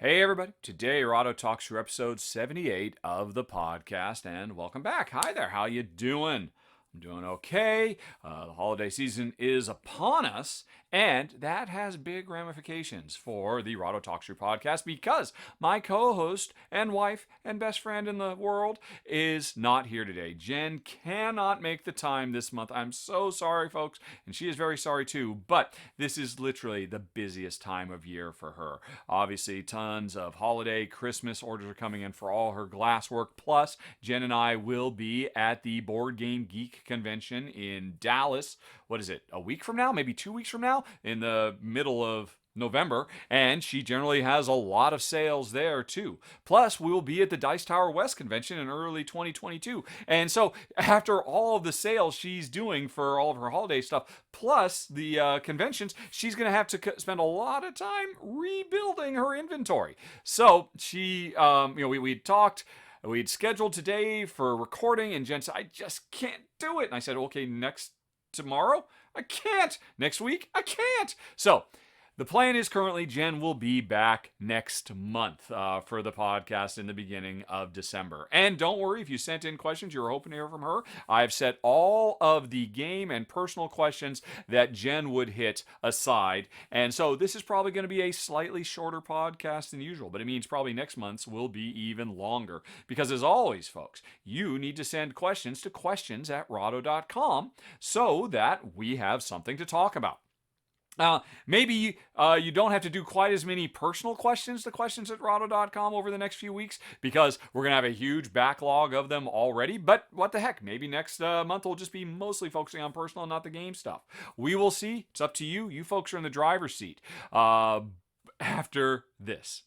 Hey everybody, today Rahdo Talks Through episode 78 of the podcast, and welcome back. Hi there, how you doing? I'm doing okay. The holiday season is upon us, and that has big ramifications for the Rahdo Talks Through podcast because my co-host and wife and best friend in the world is not here today. Jen cannot make the time this month. I'm so sorry, folks, and she is very sorry too, but this is literally the busiest time of year for her. Obviously, tons of holiday, Christmas orders are coming in for all her glasswork, plus Jen and I will be at the Board Game Geek convention in Dallas. What is it? A week from now? Maybe 2 weeks from now? In the middle of November, and she generally has a lot of sales there too. Plus, we will be at the Dice Tower West convention in early 2022. And so, after all of the sales she's doing for all of her holiday stuff, plus the conventions, she's going to have to spend a lot of time rebuilding her inventory. So, we talked. We'd scheduled today for recording, and Jen said, I just can't do it. And I said, okay, tomorrow? I can't. Next week? I can't. So, the plan is currently Jen will be back next month for the podcast in the beginning of December. And don't worry, if you sent in questions you were hoping to hear from her, I've set all of the game and personal questions that Jen would hit aside. And so this is probably going to be a slightly shorter podcast than usual, but it means probably next month's will be even longer. Because as always, folks, you need to send questions to questions@rahdo.com so that we have something to talk about. Maybe you don't have to do quite as many personal questions to questions@rahdo.com over the next few weeks because we're going to have a huge backlog of them already. But what the heck, maybe next month will just be mostly focusing on personal and not the game stuff. We will see. It's up to you. You folks are in the driver's seat after this.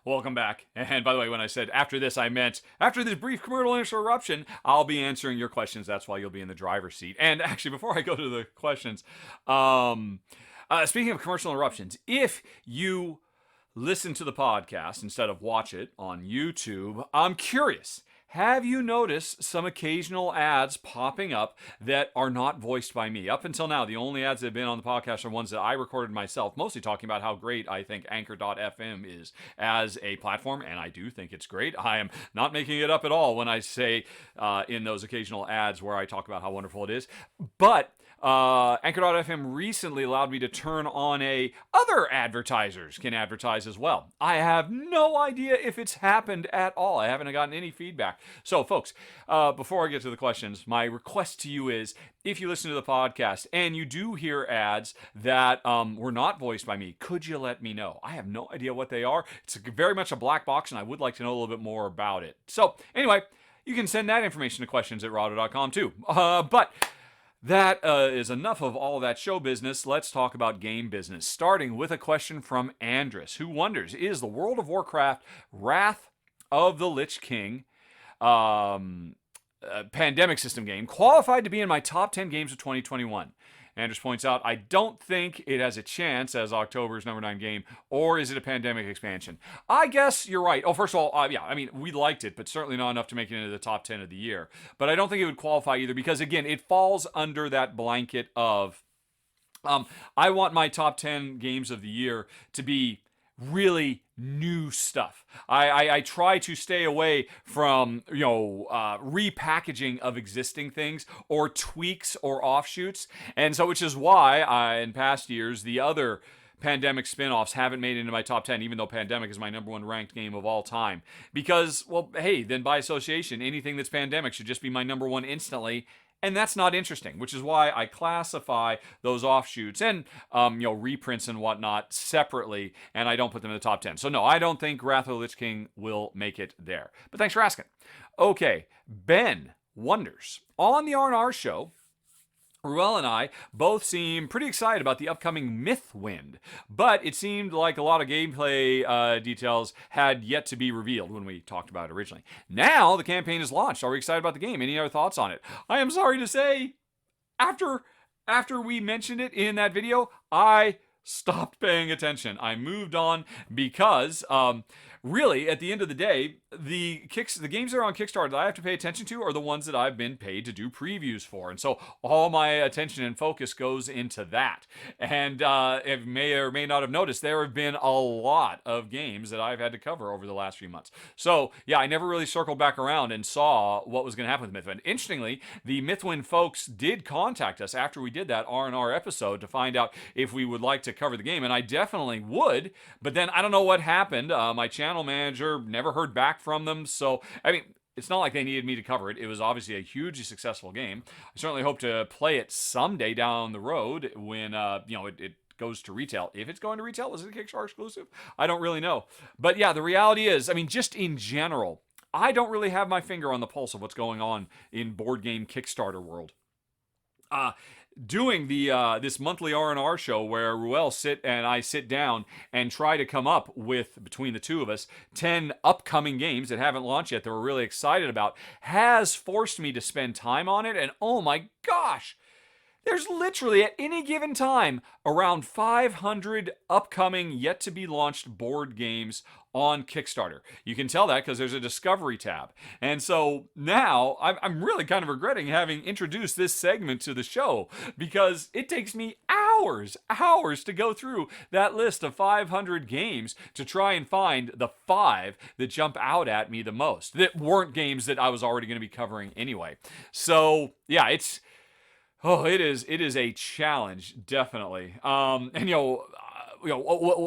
Welcome back. And by the way, when I said after this, I meant after this brief commercial interruption, I'll be answering your questions. That's why you'll be in the driver's seat. And actually, before I go to the questions, speaking of commercial interruptions, if you listen to the podcast instead of watch it on YouTube, I'm curious. Have you noticed some occasional ads popping up that are not voiced by me? Up until now, the only ads that have been on the podcast are ones that I recorded myself, mostly talking about how great I think Anchor.fm is as a platform, and I do think it's great. I am not making it up at all when I say in those occasional ads where I talk about how wonderful it is. But Anchor.fm recently allowed me to turn on other advertisers can advertise as well. I have no idea if it's happened at all. I haven't gotten any feedback. So, folks, before I get to the questions, my request to you is if you listen to the podcast and you do hear ads that were not voiced by me, could you let me know? I have no idea what they are. It's very much a black box, and I would like to know a little bit more about it. So, anyway, you can send that information to questions@rahdo.com too. But that is enough of all that show business. Let's talk about game business, starting with a question from Andrus, who wonders, is the World of Warcraft Wrath of the Lich King pandemic system game qualified to be in my top 10 games of 2021? Andrus points out, I don't think it has a chance as October's number 9 game, or is it a pandemic expansion? I guess you're right. Oh, first of all, we liked it, but certainly not enough to make it into the top 10 of the year. But I don't think it would qualify either because, again, it falls under that blanket of I want my top 10 games of the year to be really new stuff. I try to stay away from repackaging of existing things or tweaks or offshoots, and so which is why in past years the other pandemic spin-offs haven't made it into my top 10, even though Pandemic is my number 1 ranked game of all time. Because, well, hey, then by association, anything that's Pandemic should just be my number 1 instantly. And that's not interesting, which is why I classify those offshoots and reprints and whatnot separately, and I don't put them in the top 10. So no, I don't think Wrath of the Lich King will make it there. But thanks for asking. Okay, Ben wonders, on the R&R show, Ruel and I both seem pretty excited about the upcoming Mythwind, but it seemed like a lot of gameplay details had yet to be revealed when we talked about it originally. Now the campaign is launched. Are we excited about the game? Any other thoughts on it? I am sorry to say, after we mentioned it in that video, I stopped paying attention. I moved on because really, at the end of the day, the games that are on Kickstarter that I have to pay attention to are the ones that I've been paid to do previews for, and so all my attention and focus goes into that. And if you may or may not have noticed, there have been a lot of games that I've had to cover over the last few months. So yeah, I never really circled back around and saw what was going to happen with Mythwind. Interestingly, the Mythwind folks did contact us after we did that R&R episode to find out if we would like to cover the game, and I definitely would. But then I don't know what happened. My channel manager never heard back from them. So, I mean, it's not like they needed me to cover it. It was obviously a hugely successful game. I certainly hope to play it someday down the road when, it goes to retail. If it's going to retail, is it a Kickstarter exclusive? I don't really know. But yeah, the reality is, I mean, just in general, I don't really have my finger on the pulse of what's going on in board game Kickstarter world. Doing the this monthly R&R show where Ruel and I sit down and try to come up with, between the two of us, 10 upcoming games that haven't launched yet that we're really excited about, has forced me to spend time on it. And oh my gosh, there's literally at any given time around 500 upcoming yet to be launched board games on Kickstarter. You can tell that because there's a discovery tab. And so now I'm really kind of regretting having introduced this segment to the show, because it takes me hours to go through that list of 500 games to try and find the 5 that jump out at me the most, that weren't games that I was already going to be covering anyway. So yeah, it is a challenge, definitely.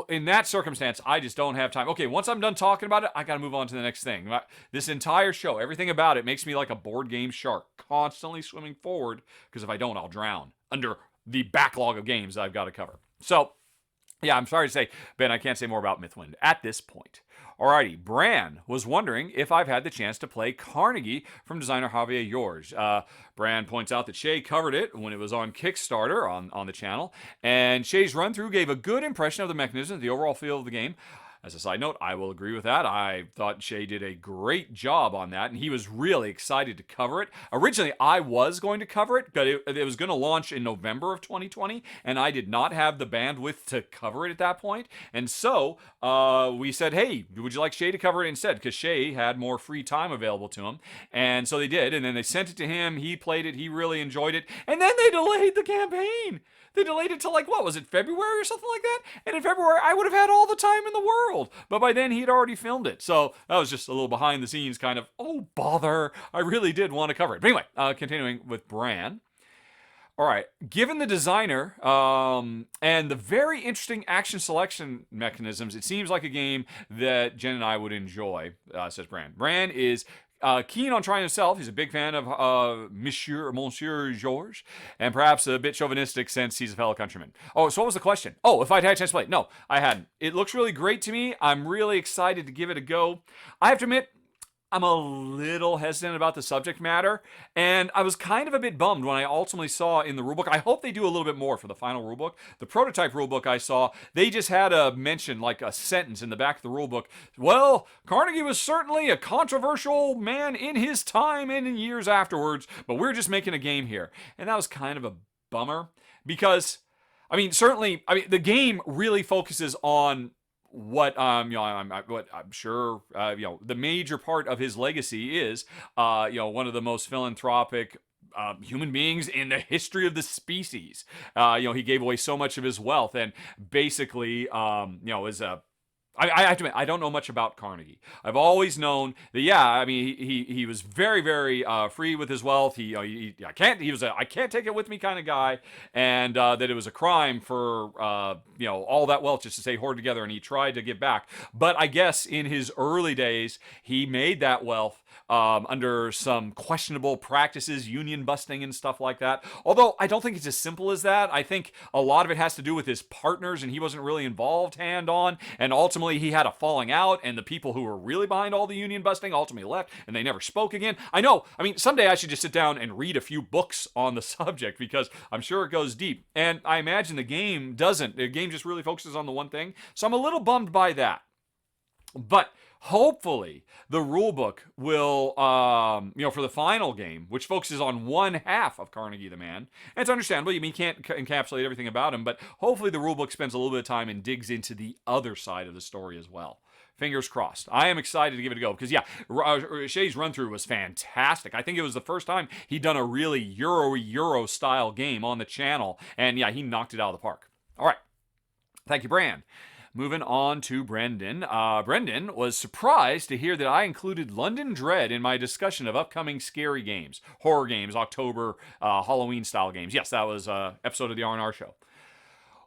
In that circumstance, I just don't have time. Okay, once I'm done talking about it, I got to move on to the next thing. This entire show, everything about it makes me like a board game shark, constantly swimming forward, because if I don't, I'll drown under the backlog of games that I've got to cover. So, yeah, I'm sorry to say, Ben, I can't say more about Mythwind at this point. Alrighty, Bran was wondering if I've had the chance to play Carnegie from designer Javier Jorge. Bran points out that Shay covered it when it was on Kickstarter on the channel, and Shay's run-through gave a good impression of the mechanism, the overall feel of the game. As a side note, I will agree with that. I thought Shay did a great job on that, and he was really excited to cover it. Originally, I was going to cover it, but it was going to launch in November of 2020, and I did not have the bandwidth to cover it at that point. And so we said, hey, would you like Shay to cover it instead? Because Shay had more free time available to him. And so they did, and then they sent it to him. He played it. He really enjoyed it. And then they delayed the campaign. They delayed it till February or something like that? And in February, I would have had all the time in the world. But by then, he'd already filmed it. So that was just a little behind the scenes kind of, oh, bother. I really did want to cover it. But anyway, continuing with Bran. All right, given the designer and the very interesting action selection mechanisms, it seems like a game that Jen and I would enjoy, says Bran. Bran is keen on trying himself. He's a big fan of Monsieur Georges, and perhaps a bit chauvinistic since he's a fellow countryman. Oh, so what was the question? Oh, if I'd had a chance to play it. No, I hadn't. It looks really great to me. I'm really excited to give it a go. I have to admit, I'm a little hesitant about the subject matter, and I was kind of a bit bummed when I ultimately saw in the rulebook. I hope they do a little bit more for the final rulebook. The prototype rulebook I saw, they just had a mention, like a sentence in the back of the rulebook. Well, Carnegie was certainly a controversial man in his time and in years afterwards, but we're just making a game here. And that was kind of a bummer, because, certainly, the game really focuses on what I'm sure the major part of his legacy is one of the most philanthropic human beings in the history of the species. He gave away so much of his wealth, and basically is a I have to admit, I don't know much about Carnegie. I've always known that, he was very, very free with his wealth. I can't take it with me kind of guy, and that it was a crime for all that wealth just to stay hoarded together, and he tried to give back. But I guess in his early days, he made that wealth under some questionable practices, union busting and stuff like that. Although I don't think it's as simple as that. I think a lot of it has to do with his partners, and he wasn't really involved hand-on, and ultimately he had a falling out, and the people who were really behind all the union busting ultimately left, and they never spoke again. I know, someday I should just sit down and read a few books on the subject, because I'm sure it goes deep. And I imagine the game doesn't. The game just really focuses on the one thing, so I'm a little bummed by that. But hopefully the rulebook will, for the final game, which focuses on one half of Carnegie the Man, and it's understandable, you can't encapsulate everything about him, but hopefully the rulebook spends a little bit of time and digs into the other side of the story as well. Fingers crossed. I am excited to give it a go because, yeah, Shay's run through was fantastic. I think it was the first time he'd done a really Euro style game on the channel. And, yeah, he knocked it out of the park. All right. Thank you, Bran. Moving on to Brendan. Brendan was surprised to hear that I included London Dread in my discussion of upcoming scary games, horror games, October, Halloween-style games. Yes, that was an episode of the R&R show.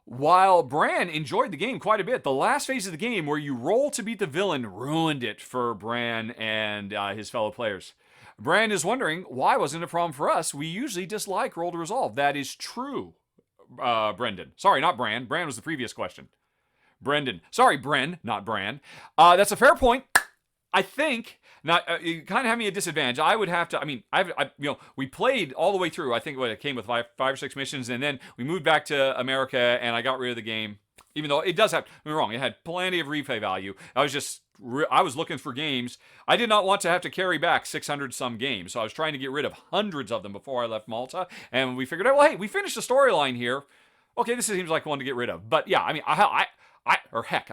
While Bran enjoyed the game quite a bit, the last phase of the game where you roll to beat the villain ruined it for Bran and his fellow players. Bran is wondering, why wasn't it a problem for us? We usually dislike roll to resolve. That is true, Brendan. Sorry, not Bran. Bran was the previous question. Brendan. Sorry, Bren, not Bran. That's a fair point. I think... Now, you kind of have me at a disadvantage. I would have to, we played all the way through. I think it came with five or six missions, and then we moved back to America, and I got rid of the game. Even though it does have, don't get me wrong, it had plenty of replay value. I was looking for games. I did not want to have to carry back 600-some games, so I was trying to get rid of hundreds of them before I left Malta, and we figured out, well, hey, we finished the storyline here. Okay, this seems like one to get rid of. But yeah, I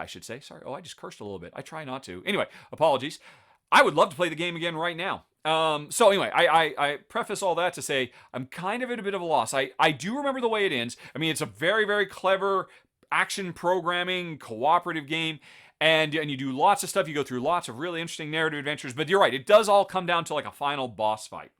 should say. Sorry, I just cursed a little bit. I try not to. Anyway, apologies. I would love to play the game again right now. So anyway, I preface all that to say I'm kind of at a bit of a loss. I do remember the way it ends. I mean, it's a very, very clever action programming, cooperative game. And you do lots of stuff. You go through lots of really interesting narrative adventures. But you're right, it does all come down to like a final boss fight,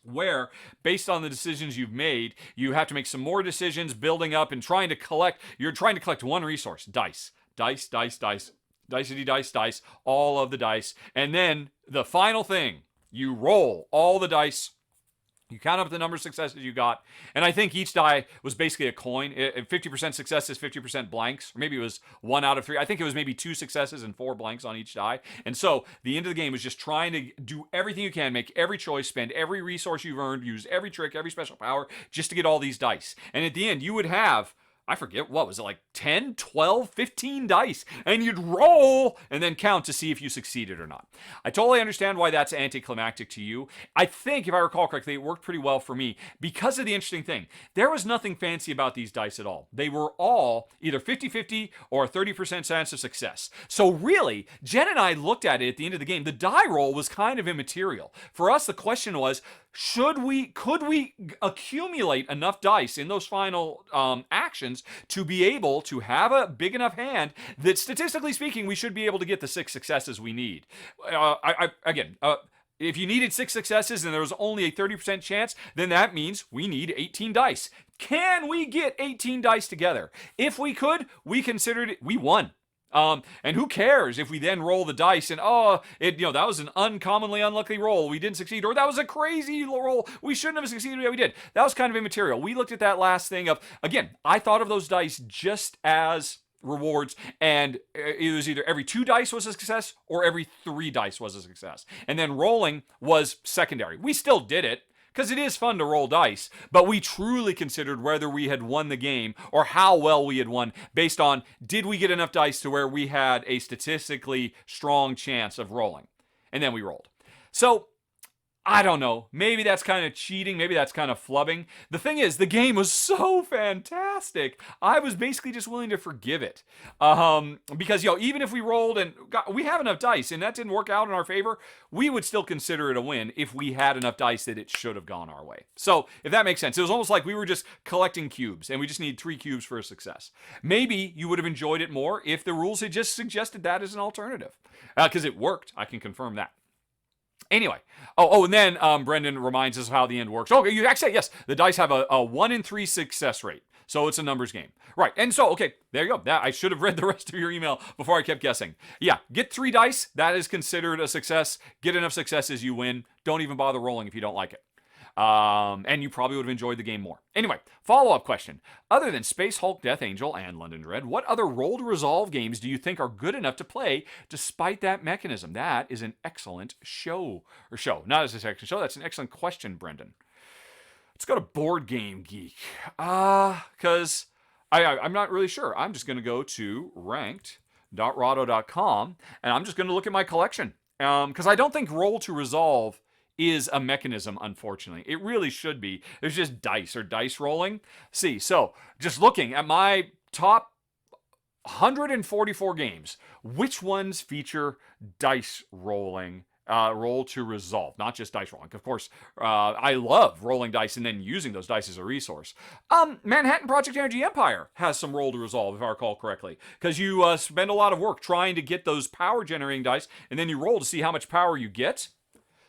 where, based on the decisions you've made, you have to make some more decisions, building up and trying to collect. You're trying to collect one resource, dice. Dice, dice, dice. Dicey dice, dice, all of the dice. And then the final thing, you roll all the dice. You count up the number of successes you got. And I think each die was basically a coin. 50% successes, 50% blanks. Or maybe it was 1 out of 3. I think it was maybe 2 successes and 4 blanks on each die. And so the end of the game was just trying to do everything you can, make every choice, spend every resource you've earned, use every trick, every special power, just to get all these dice. And at the end, you would have... I forget, what was it, like 10, 12, 15 dice, and you'd roll and then count to see if you succeeded or not. I totally understand why that's anticlimactic to you. I think, if I recall correctly, it worked pretty well for me because of the interesting thing. There was nothing fancy about these dice at all. They were all either 50-50 or a 30% chance of success. So really, Jen and I looked at it at the end of the game. The die roll was kind of immaterial. For us, the question was, could we accumulate enough dice in those final actions to be able to have a big enough hand that, statistically speaking, we should be able to get the 6 successes we need. If you needed 6 successes and there was only a 30% chance, then that means we need 18 dice. Can we get 18 dice together? If we could, we considered it, we won. And who cares if we then roll the dice and, that was an uncommonly unlucky roll, we didn't succeed, or that was a crazy roll, we shouldn't have succeeded, yeah, we did. That was kind of immaterial. We looked at that last thing of, again, I thought of those dice just as rewards, and it was either every 2 dice was a success or every 3 dice was a success. And then rolling was secondary. We still did it, because it is fun to roll dice, but we truly considered whether we had won the game or how well we had won based on, did we get enough dice to where we had a statistically strong chance of rolling? And then we rolled. So, I don't know. Maybe that's kind of cheating. Maybe that's kind of flubbing. The thing is, the game was so fantastic. I was basically just willing to forgive it. Because, even if we rolled and we have enough dice and that didn't work out in our favor, we would still consider it a win if we had enough dice that it should have gone our way. So, if that makes sense, it was almost like we were just collecting cubes and we just need 3 cubes for a success. Maybe you would have enjoyed it more if the rules had just suggested that as an alternative. Because it worked. I can confirm that. Anyway, and then Brendan reminds us of how the end works. Okay, you actually, yes, the dice have a 1 in 3 success rate. So it's a numbers game. Right, and so, okay, there you go. I should have read the rest of your email before I kept guessing. Yeah, get 3 dice. That is considered a success. Get enough successes, you win. Don't even bother rolling if you don't like it. And you probably would have enjoyed the game more. Anyway, follow-up question. Other than Space Hulk, Death Angel, and London Dread, what other roll-to-resolve games do you think are good enough to play despite that mechanism? That is an excellent not as a second show. That's an excellent question, Brendan. Let's go to Board Game Geek. Because I'm not really sure. I'm just going to go to ranked.rahdo.com, and I'm just going to look at my collection. Because I don't think roll-to-resolve is a mechanism, unfortunately. It really should be. There's just dice or dice rolling. See, so just looking at my top 144 games. Which ones feature dice rolling? Roll to resolve, not just dice rolling. Of course, I love rolling dice and then using those dice as a resource. Manhattan Project Energy Empire has some roll to resolve, if I recall correctly, because you spend a lot of work trying to get those power generating dice, and then you roll to see how much power you get.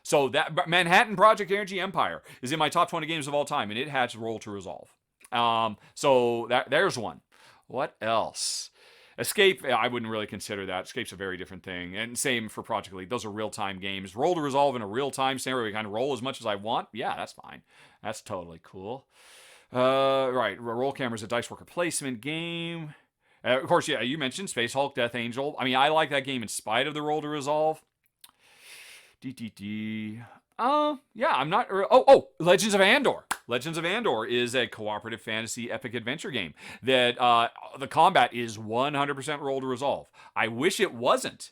So that Manhattan Project Energy Empire is in my top 20 games of all time, and it has roll to resolve. So there's one. What else? Escape, I wouldn't really consider that. Escape's a very different thing. And same for Project League. Those are real-time games. Roll to resolve in a real-time scenario. We kind of roll as much as I want. Yeah, that's fine. That's totally cool. Right, roll camera's a dice worker placement game. Of course, yeah, you mentioned Space Hulk, Death Angel. I mean, I like that game in spite of the roll to resolve. Yeah, I'm not. Legends of Andor. Legends of Andor is a cooperative fantasy epic adventure game that the combat is 100% roll to resolve. I wish it wasn't,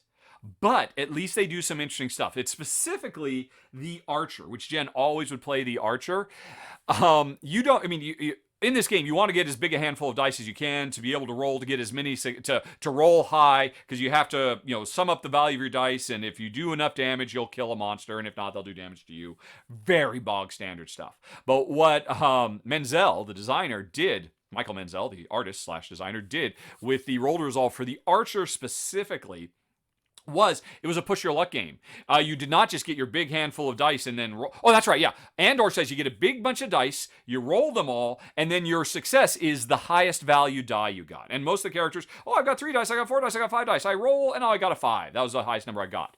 but at least they do some interesting stuff. It's specifically the Archer, which Jen always would play the Archer. In this game, you want to get as big a handful of dice as you can to be able to roll, to get as many, to roll high, because you have to, sum up the value of your dice, and if you do enough damage, you'll kill a monster, and if not, they'll do damage to you. Very bog standard stuff. But what Menzel, the designer, did, Michael Menzel, the artist / designer, did with the roll to resolve for the Archer specifically, it was a push your luck game. You did not just get your big handful of dice and then roll. Oh, that's right, yeah. Andor says you get a big bunch of dice, you roll them all, and then your success is the highest value die you got. And most of the characters, I've got 3 dice, I got 4 dice, I got 5 dice. I roll, and I got a 5. That was the highest number I got.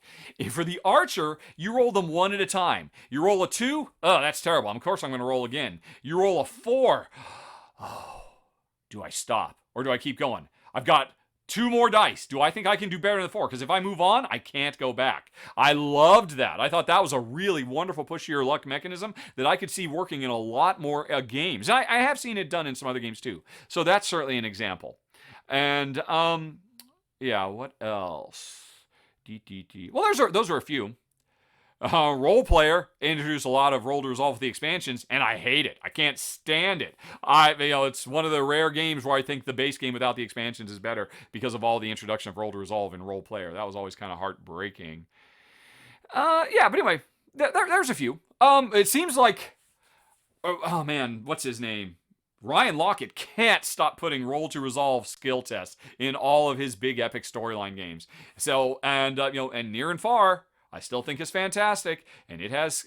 For the Archer, you roll them one at a time. You roll a 2, that's terrible. Of course I'm going to roll again. You roll a 4. Do I stop? Or do I keep going? I've got 2 more dice. Do I think I can do better than the 4? Because if I move on, I can't go back. I loved that. I thought that was a really wonderful push your luck mechanism that I could see working in a lot more games. And I have seen it done in some other games too. So that's certainly an example. And what else? Well, those are a few. Role player introduced a lot of roll to resolve with the expansions, and I hate it. I can't stand it. It's one of the rare games where I think the base game without the expansions is better because of all the introduction of roll to resolve in role player. That was always kind of heartbreaking. But anyway, there's a few. It seems like, what's his name? Ryan Lockett can't stop putting roll to resolve skill tests in all of his big epic storyline games. So, and Near and Far, I still think is fantastic, and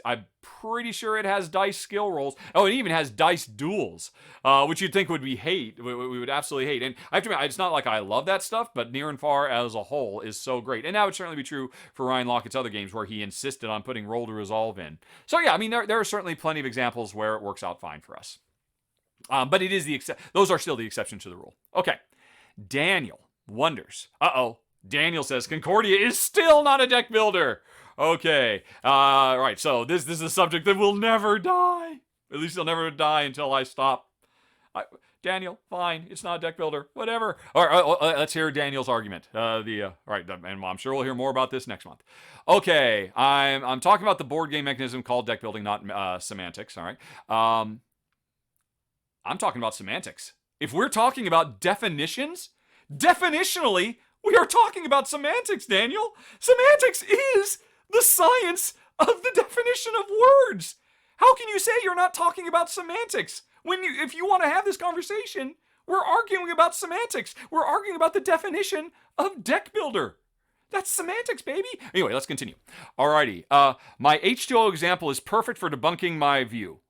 I'm pretty sure it has dice skill rolls. Oh, it even has dice duels, which you'd think we would absolutely hate. And I have to admit, it's not like I love that stuff, but Near and Far as a whole is so great. And that would certainly be true for Ryan Lockett's other games where he insisted on putting roll to resolve in. So yeah, I mean, there are certainly plenty of examples where it works out fine for us. But it is those are still the exception to the rule. Okay, Daniel wonders. Daniel says Concordia is still not a deck builder. Okay, right. So this is a subject that will never die. At least it'll never die until I stop. Daniel, fine. It's not a deck builder. Whatever. All right, let's hear Daniel's argument. Right, and I'm sure we'll hear more about this next month. Okay, I'm talking about the board game mechanism called deck building, not semantics. All right. I'm talking about semantics. If we're talking about definitions, definitionally, we are talking about semantics, Daniel. Semantics is the science of the definition of words. How can you say you're not talking about semantics? If you want to have this conversation, we're arguing about semantics. We're arguing about the definition of deck builder. That's semantics, baby. Anyway, let's continue. Alrighty. My H2O example is perfect for debunking my view.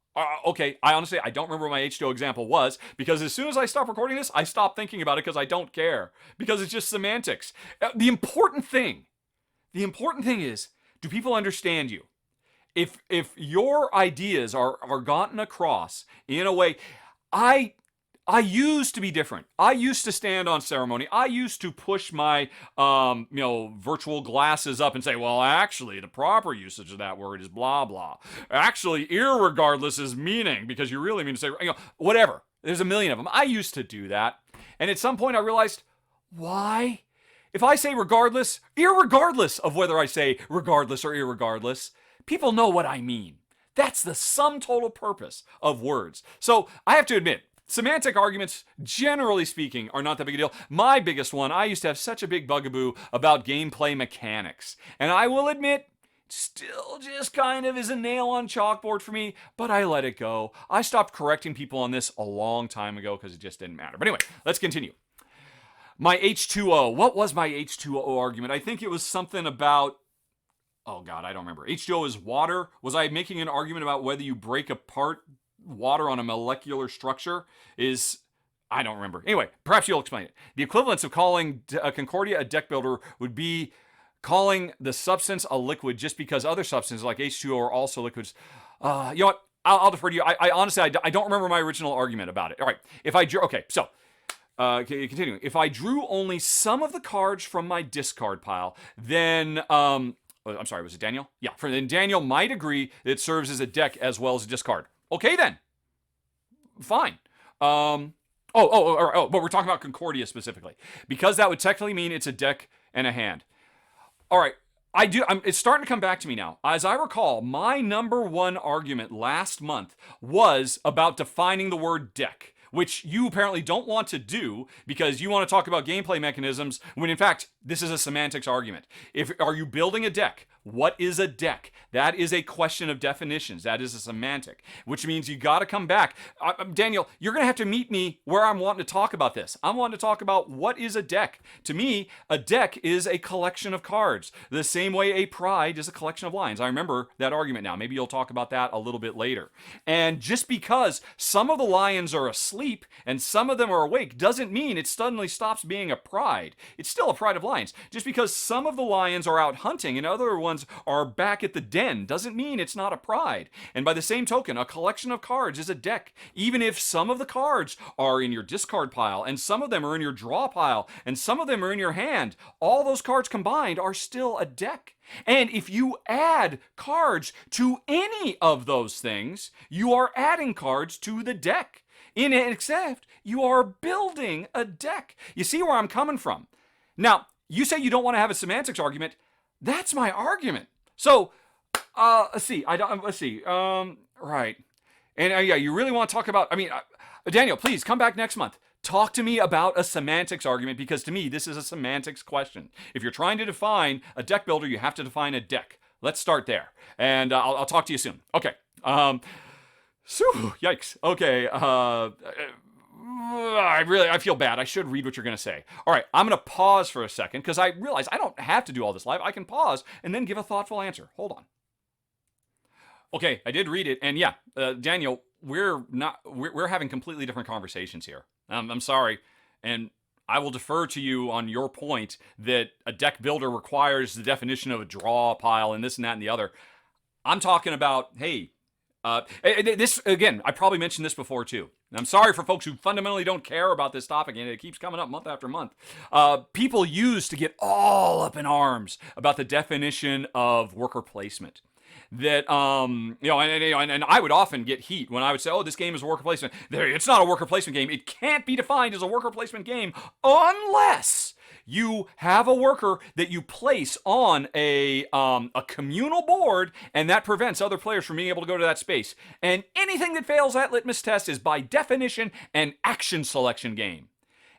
Okay, I don't remember what my H2O example was, because as soon as I stop recording this, I stop thinking about it because I don't care. Because it's just semantics. The important thing is, do people understand you? If your ideas are gotten across in a way, I used to be different. I used to stand on ceremony. I used to push my, virtual glasses up and say, well, actually, the proper usage of that word is blah, blah. Actually, irregardless is meaning, because you really mean to say, whatever. There's a million of them. I used to do that. And at some point I realized, why? If I say regardless, irregardless of whether I say regardless or irregardless, people know what I mean. That's the sum total purpose of words. So I have to admit, semantic arguments, generally speaking, are not that big a deal. My biggest one, I used to have such a big bugaboo about gameplay mechanics. And I will admit, still just kind of is a nail on chalkboard for me, but I let it go. I stopped correcting people on this a long time ago because it just didn't matter. But anyway, let's continue. My H2O. What was my H2O argument? I think it was something about, oh God, I don't remember. H2O is water. Was I making an argument about whether you break apart water on a molecular structure? I don't remember. Anyway, perhaps you'll explain it. The equivalence of calling Concordia a deck builder would be calling the substance a liquid just because other substances like H2O are also liquids. You know what? I'll defer to you. I honestly, I don't remember my original argument about it. All right. Continuing. If I drew only some of the cards from my discard pile, then, I'm sorry, was it Daniel? Yeah. Then Daniel might agree that it serves as a deck as well as a discard. Okay, then. Fine. But we're talking about Concordia specifically. Because that would technically mean it's a deck and a hand. All right, it's starting to come back to me now. As I recall, my number one argument last month was about defining the word deck, which you apparently don't want to do because you want to talk about gameplay mechanisms when in fact, this is a semantics argument. Are you building a deck? What is a deck? That is a question of definitions. That is a semantic, which means you got to come back. Daniel, you're going to have to meet me where I'm wanting to talk about this. I'm wanting to talk about what is a deck. To me, a deck is a collection of cards. The same way a pride is a collection of lines. I remember that argument now. Maybe you'll talk about that a little bit later. And just because some of the lions are asleep and some of them are awake doesn't mean it suddenly stops being a pride. It's still a pride of lions. Just because some of the lions are out hunting and other ones are back at the den doesn't mean it's not a pride. And by the same token, a collection of cards is a deck. Even if some of the cards are in your discard pile and some of them are in your draw pile and some of them are in your hand, all those cards combined are still a deck. And if you add cards to any of those things, you are adding cards to the deck. Except you are building a deck. You see where I'm coming from? Now, you say you don't want to have a semantics argument. That's my argument. So, let's see. Right. And you really want to talk about, Daniel, please come back next month. Talk to me about a semantics argument because to me, this is a semantics question. If you're trying to define a deck builder, you have to define a deck. Let's start there. And I'll talk to you soon. Okay. Yikes. Okay. I feel bad. I should read what you're going to say. All right, I'm going to pause for a second because I realize I don't have to do all this live. I can pause and then give a thoughtful answer. Hold on. Okay, I did read it, and yeah, Daniel, we're having completely different conversations here. I'm sorry, and I will defer to you on your point that a deck builder requires the definition of a draw pile and this and that and the other. I'm talking about, hey, this again, I probably mentioned this before too. And I'm sorry for folks who fundamentally don't care about this topic and it keeps coming up month after month. People used to get all up in arms about the definition of worker placement. That, and I would often get heat when I would say, oh, this game is a worker placement. It's not a worker placement game. It can't be defined as a worker placement game unless you have a worker that you place on a communal board, and that prevents other players from being able to go to that space. And anything that fails that litmus test is, by definition, an action selection game.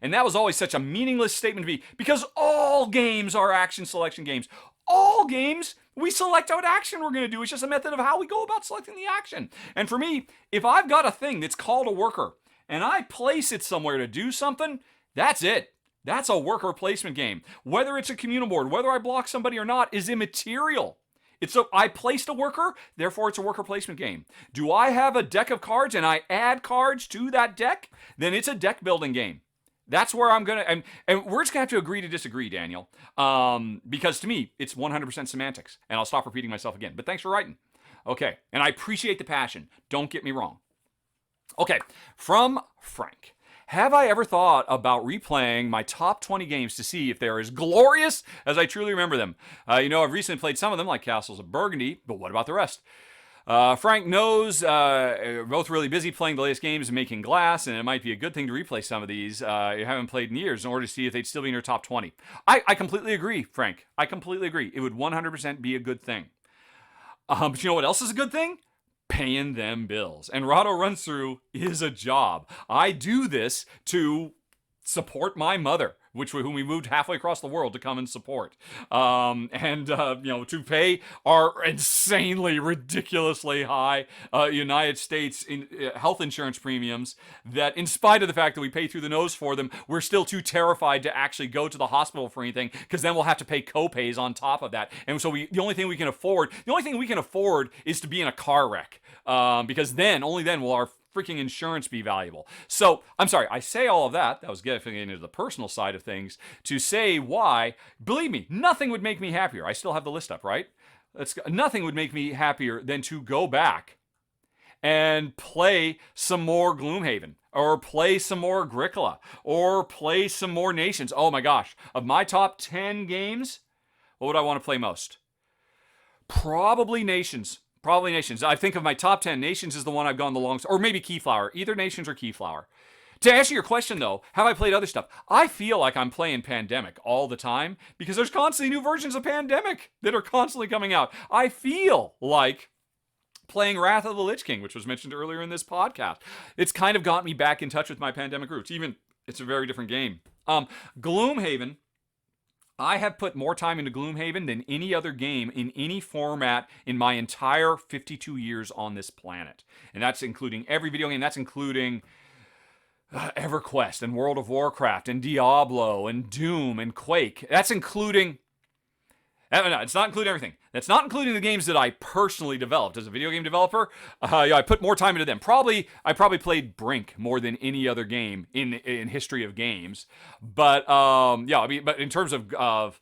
And that was always such a meaningless statement to me, because all games are action selection games. All games, we select what action we're going to do. It's just a method of how we go about selecting the action. And for me, if I've got a thing that's called a worker, and I place it somewhere to do something, that's it. That's a worker placement game. Whether it's a communal board, whether I block somebody or not, is immaterial. I placed a worker, therefore it's a worker placement game. Do I have a deck of cards and I add cards to that deck? Then it's a deck building game. That's where I'm going to, and we're just going to have to agree to disagree, Daniel. Because to me, it's 100% semantics. And I'll stop repeating myself again. But thanks for writing. Okay. And I appreciate the passion. Don't get me wrong. Okay. From Frank. Have I ever thought about replaying my top 20 games to see if they're as glorious as I truly remember them? I've recently played some of them, like Castles of Burgundy, but what about the rest? Frank knows we're both really busy playing the latest games and making glass, and it might be a good thing to replay some of these you haven't played in years in order to see if they'd still be in your top 20. I completely agree, Frank. I completely agree. It would 100% be a good thing. But you know what else is a good thing? paying them bills. And Rahdo Runs Through is a job. I do this to support my mother, whom we moved halfway across the world to come and support, to pay our insanely, ridiculously high United States health insurance premiums. That, in spite of the fact that we pay through the nose for them, we're still too terrified to actually go to the hospital for anything, because then we'll have to pay co-pays on top of that. And so the only thing we can afford is to be in a car wreck, because only then will our freaking insurance be valuable. So, I'm sorry, I say all of that was getting into the personal side of things, to say why, believe me, nothing would make me happier. I still have the list up, right? Nothing would make me happier than to go back and play some more Gloomhaven, or play some more Agricola, or play some more Nations. Oh my gosh, of my top 10 games, what would I want to play most? Probably Nations. I think of my top 10, Nations is the one I've gone the longest, or maybe Keyflower. Either Nations or Keyflower. To answer your question, though, have I played other stuff? I feel like I'm playing Pandemic all the time, because there's constantly new versions of Pandemic that are constantly coming out. I feel like playing Wrath of the Lich King, which was mentioned earlier in this podcast. It's kind of got me back in touch with my Pandemic roots. Even, it's a very different game. Gloomhaven, I have put more time into Gloomhaven than any other game in any format in my entire 52 years on this planet. And that's including every video game. That's including EverQuest and World of Warcraft and Diablo and Doom and Quake. That's including... No, it's not including everything. That's not including the games that I personally developed as a video game developer. I put more time into them. I probably played Brink more than any other game in history of games. But but in terms of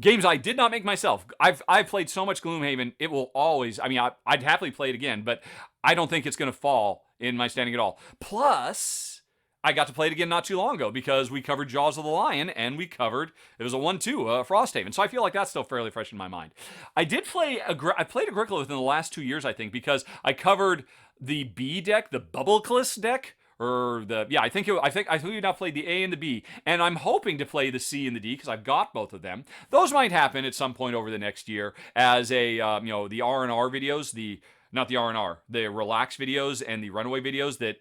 games I did not make myself, I've played so much Gloomhaven. It will always. I'd happily play it again, but I don't think it's going to fall in my standing at all. Plus, I got to play it again not too long ago, because we covered Jaws of the Lion, and it was a 1-2, Frosthaven. So I feel like that's still fairly fresh in my mind. I played Agricola within the last 2 years, I think, because I covered the B deck, the Bubbleclist deck, I think we now played the A and the B, and I'm hoping to play the C and the D, because I've got both of them. Those might happen at some point over the next year as the R&R videos, not the R&R, the Relax videos and the Runaway videos that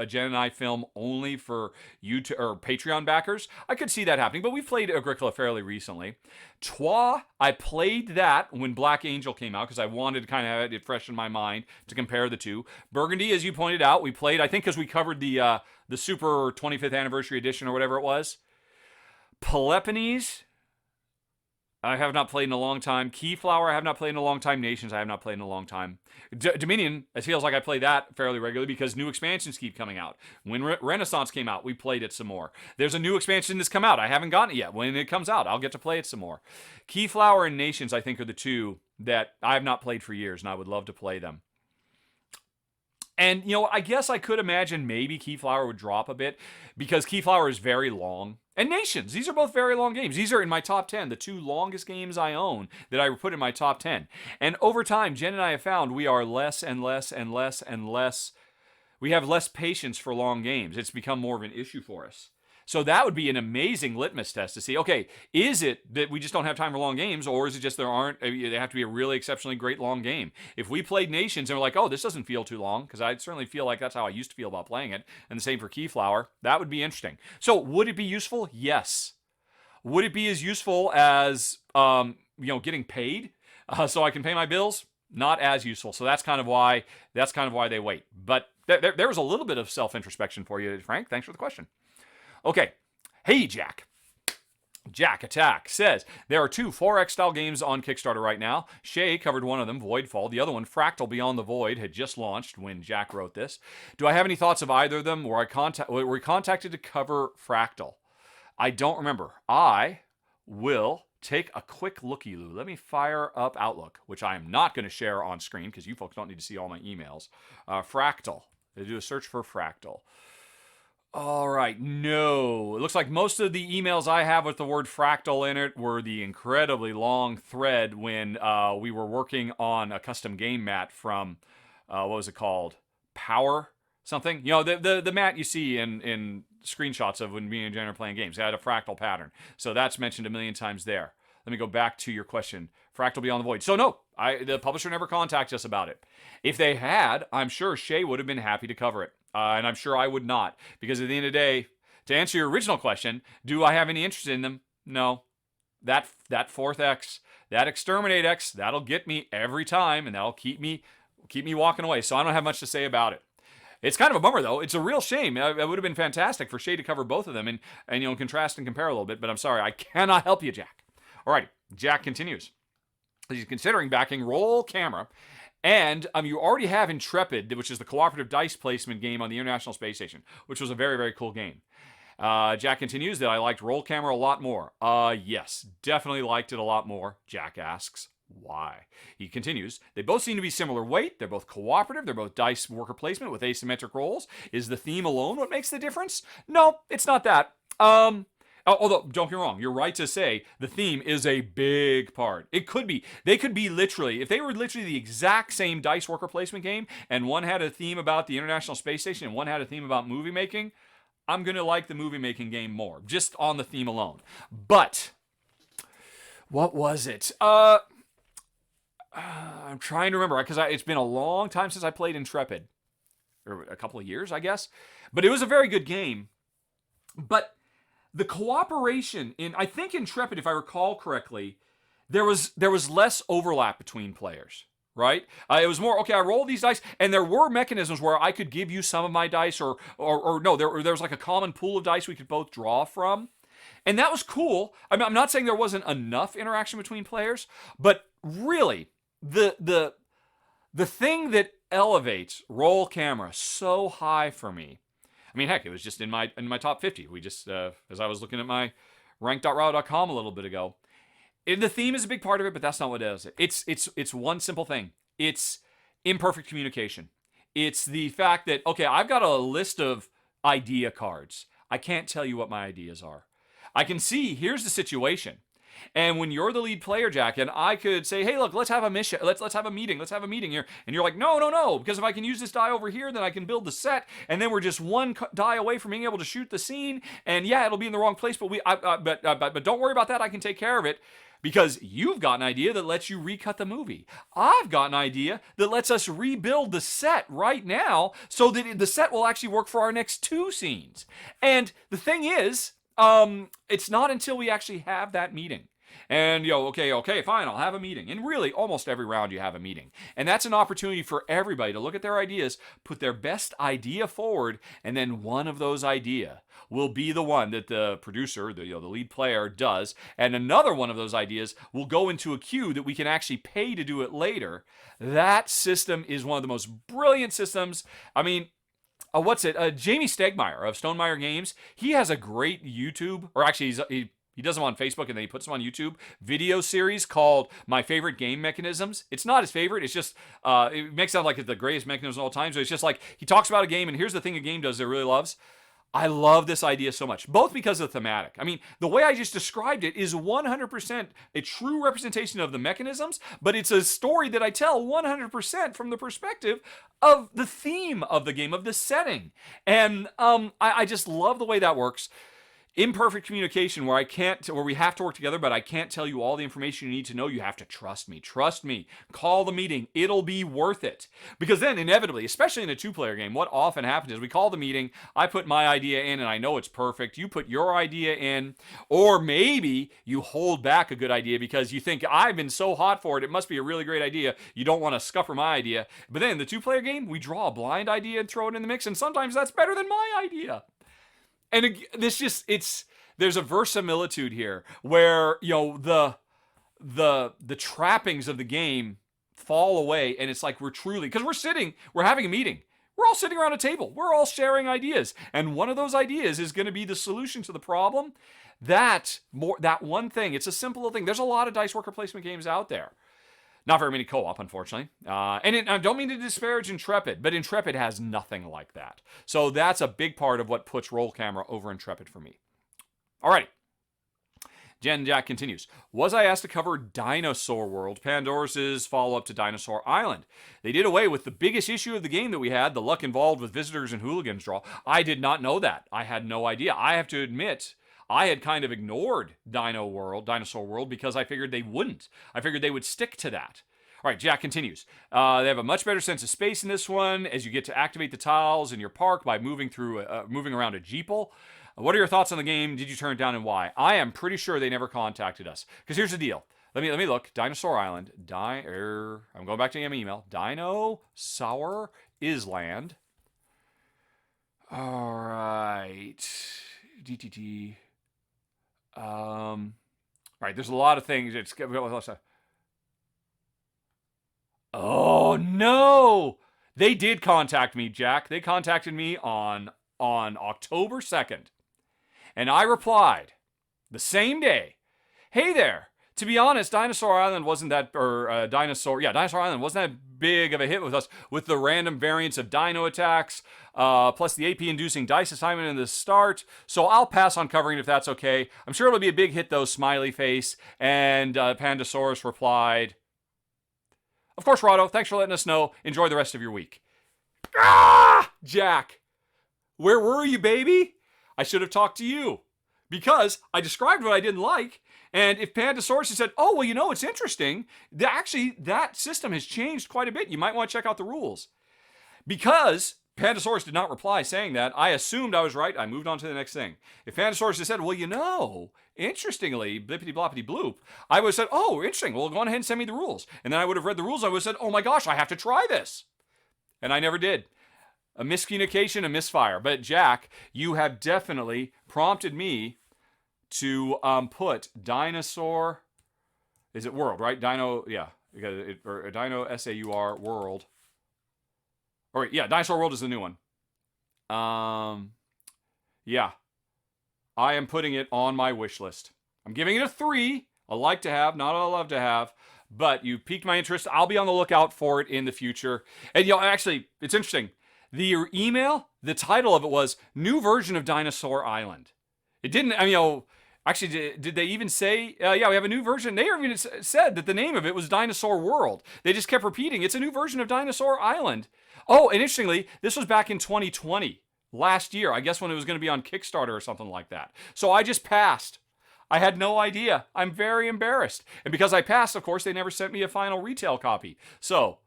Jen and I film only for YouTube or Patreon backers. I could see that happening, but we played Agricola fairly recently. Trois, I played that when Black Angel came out, because I wanted to kind of have it fresh in my mind to compare the two. Burgundy, as you pointed out, we played, I think, because we covered the Super 25th Anniversary Edition or whatever it was. Peloponnese, I have not played in a long time. Keyflower, I have not played in a long time. Nations, I have not played in a long time. Dominion, it feels like I play that fairly regularly, because new expansions keep coming out. When Renaissance came out, we played it some more. There's a new expansion that's come out. I haven't gotten it yet. When it comes out, I'll get to play it some more. Keyflower and Nations, I think, are the two that I have not played for years, and I would love to play them. And, I guess I could imagine maybe Keyflower would drop a bit, because Keyflower is very long. And Nations, these are both very long games. These are in my top 10, the two longest games I own that I put in my top 10. And over time, Jen and I have found we are less and less and less and less. We have less patience for long games. It's become more of an issue for us. So that would be an amazing litmus test to see, okay, is it that we just don't have time for long games, or is it just they have to be a really exceptionally great long game? If we played Nations and we're like, oh, this doesn't feel too long, because I certainly feel like that's how I used to feel about playing it, and the same for Keyflower, that would be interesting. So would it be useful? Yes. Would it be as useful as getting paid so I can pay my bills? Not as useful. So that's kind of why they wait. But there was a little bit of self-introspection for you, Frank. Thanks for the question. Okay. Hey, Jack. Jack Attack says, there are 2 4X style games on Kickstarter right now. Shay covered one of them, Voidfall. The other one, Fractal Beyond the Void, had just launched when Jack wrote this. Do I have any thoughts of either of them? Were we contacted to cover Fractal? I don't remember. I will take a quick looky-loo. Let me fire up Outlook, which I am not going to share on screen, because you folks don't need to see all my emails. Fractal. Do a search for Fractal. All right, no. It looks like most of the emails I have with the word fractal in it were the incredibly long thread when we were working on a custom game mat from, what was it called? Power something? The mat you see in screenshots of when me and Jen are playing games. It had a fractal pattern. So that's mentioned a million times there. let me go back to your question. Fractal Beyond the Void. So no, the publisher never contacted us about it. If they had, I'm sure Shay would have been happy to cover it. And I'm sure I would not. Because at the end of the day, to answer your original question, do I have any interest in them? No. That 4th X, that Exterminate X, that'll get me every time, and that'll keep me walking away. So I don't have much to say about it. It's kind of a bummer, though. It's a real shame. It would have been fantastic for Shay to cover both of them and contrast and compare a little bit, but I'm sorry. I cannot help you, Jack. All right, Jack continues. He's considering backing Roll Camera, and you already have Intrepid, which is the cooperative dice placement game on the International Space Station, which was a very, very cool game. Jack continues that I liked Roll Camera a lot more. Yes, definitely liked it a lot more. Jack asks, why? He continues, they both seem to be similar weight. They're both cooperative. They're both dice worker placement with asymmetric rolls. Is the theme alone what makes the difference? No, it's not that. Although, don't get me wrong, you're right to say the theme is a big part. It could be. They could be literally, if they were literally the exact same dice worker placement game, and one had a theme about the International Space Station and one had a theme about movie making, I'm going to like the movie making game more, just on the theme alone. But, what was it? I'm trying to remember, because it's been a long time since I played Intrepid. Or a couple of years, I guess. But it was a very good game. But the cooperation I think Intrepid, if I recall correctly, there was less overlap between players, right? It was more, okay, I roll these dice, and there were mechanisms where I could give you some of my dice, or no, there was like a common pool of dice we could both draw from. And that was cool. I mean, I'm not saying there wasn't enough interaction between players, but really, the thing that elevates Roll Camera so high for me, I mean, heck, it was just in my top 50. We just, as I was looking at my rank.rahdo.com a little bit ago, the theme is a big part of it, but that's not what does it. It's one simple thing. It's imperfect communication. It's the fact that, okay, I've got a list of idea cards. I can't tell you what my ideas are. I can see, here's the situation. And when you're the lead player, Jack, and I could say, hey, look, let's have a mission. Let's have a meeting. Let's have a meeting here. And you're like, no, because if I can use this die over here, then I can build the set. And then we're just one die away from being able to shoot the scene. And yeah, it'll be in the wrong place, but don't worry about that. I can take care of it. Because you've got an idea that lets you recut the movie. I've got an idea that lets us rebuild the set right now so that the set will actually work for our next 2 scenes. And the thing is, it's not until we actually have that meeting. And, okay, fine, I'll have a meeting. And really, almost every round you have a meeting. And that's an opportunity for everybody to look at their ideas, put their best idea forward, and then one of those ideas will be the one that the producer, the lead player, does. And another one of those ideas will go into a queue that we can actually pay to do it later. That system is one of the most brilliant systems. I mean, Jamie Stegmaier of Stonemaier Games, he has a great YouTube, or actually he does them on Facebook and then he puts them on YouTube, video series called My Favorite Game Mechanisms. It's not his favorite, it's just, it makes it sound like it's the greatest mechanism of all time, so it's just like, he talks about a game and here's the thing a game does that he really loves. I love this idea so much, both because of the thematic. I mean, the way I just described it is 100% a true representation of the mechanisms, but it's a story that I tell 100% from the perspective of the theme of the game, of the setting. And I just love the way that works. Imperfect communication where we have to work together, but I can't tell you all the information you need to know. You have to trust me. Trust me. Call the meeting. It'll be worth it. Because then inevitably, especially in a 2-player game, what often happens is we call the meeting, I put my idea in and I know it's perfect. You put your idea in, or maybe you hold back a good idea because you think I've been so hot for it, it must be a really great idea. You don't want to scupper my idea. But then in the 2-player game, we draw a blind idea and throw it in the mix, and sometimes that's better than my idea. And there's a verisimilitude here where, the trappings of the game fall away, and it's like because we're having a meeting. We're all sitting around a table. We're all sharing ideas. And one of those ideas is going to be the solution to the problem. That one thing, it's a simple little thing. There's a lot of dice worker placement games out there. Not very many co-op, unfortunately. I don't mean to disparage Intrepid, but Intrepid has nothing like that. So that's a big part of what puts Roll Camera over Intrepid for me. Alrighty. Jen Jack continues. Was I asked to cover Dinosaur World, Pandora's follow-up to Dinosaur Island? They did away with the biggest issue of the game that we had, the luck involved with visitors and hooligans draw. I did not know that. I had no idea. I have to admit, I had kind of ignored Dinosaur World, because I figured they wouldn't. I figured they would stick to that. All right, Jack continues. They have a much better sense of space in this one, as you get to activate the tiles in your park by moving around a jeeple. What are your thoughts on the game? Did you turn it down, and why? I am pretty sure they never contacted us. Because here's the deal. Let me look. Dinosaur Island. I'm going back to my email. Dinosaur Island. All right. DTT. All right. There's a lot of things. Oh no! They did contact me, Jack. They contacted me on October 2nd. And I replied the same day, "Hey there. To be honest, Dinosaur Island wasn't that big of a hit with us, with the random variants of dino attacks, plus the AP-inducing dice assignment in the start. So I'll pass on covering if that's okay. I'm sure it'll be a big hit though, smiley face." And Pandasaurus replied, "Of course, Rahdo. Thanks for letting us know. Enjoy the rest of your week." Ah! Jack, where were you, baby? I should have talked to you, because I described what I didn't like. And if Pandasaurus had said, "Oh, well, you know, it's interesting. Actually, that system has changed quite a bit. You might want to check out the rules." Because Pandasaurus did not reply saying that, I assumed I was right. I moved on to the next thing. If Pandasaurus had said, "Well, you know, interestingly, blippity bloppity bloop," I would have said, "Oh, interesting. Well, go on ahead and send me the rules." And then I would have read the rules. I would have said, "Oh my gosh, I have to try this." And I never did. A miscommunication, a misfire. But Jack, you have definitely prompted me to put Dinosaur, is it World, right? Dino, yeah, or Dino SAUR World. Or yeah, Dinosaur World is the new one. Yeah, I am putting it on my wish list. I'm giving it a 3. A like to have, not a love to have. But you piqued my interest. I'll be on the lookout for it in the future. And actually, it's interesting. The email, the title of it was "New Version of Dinosaur Island." It didn't, actually, did they even say, yeah, we have a new version? They even said that the name of it was Dinosaur World. They just kept repeating, "It's a new version of Dinosaur Island." Oh, and interestingly, this was back in 2020, last year, I guess, when it was going to be on Kickstarter or something like that. So I just passed. I had no idea. I'm very embarrassed. And because I passed, of course, they never sent me a final retail copy. So,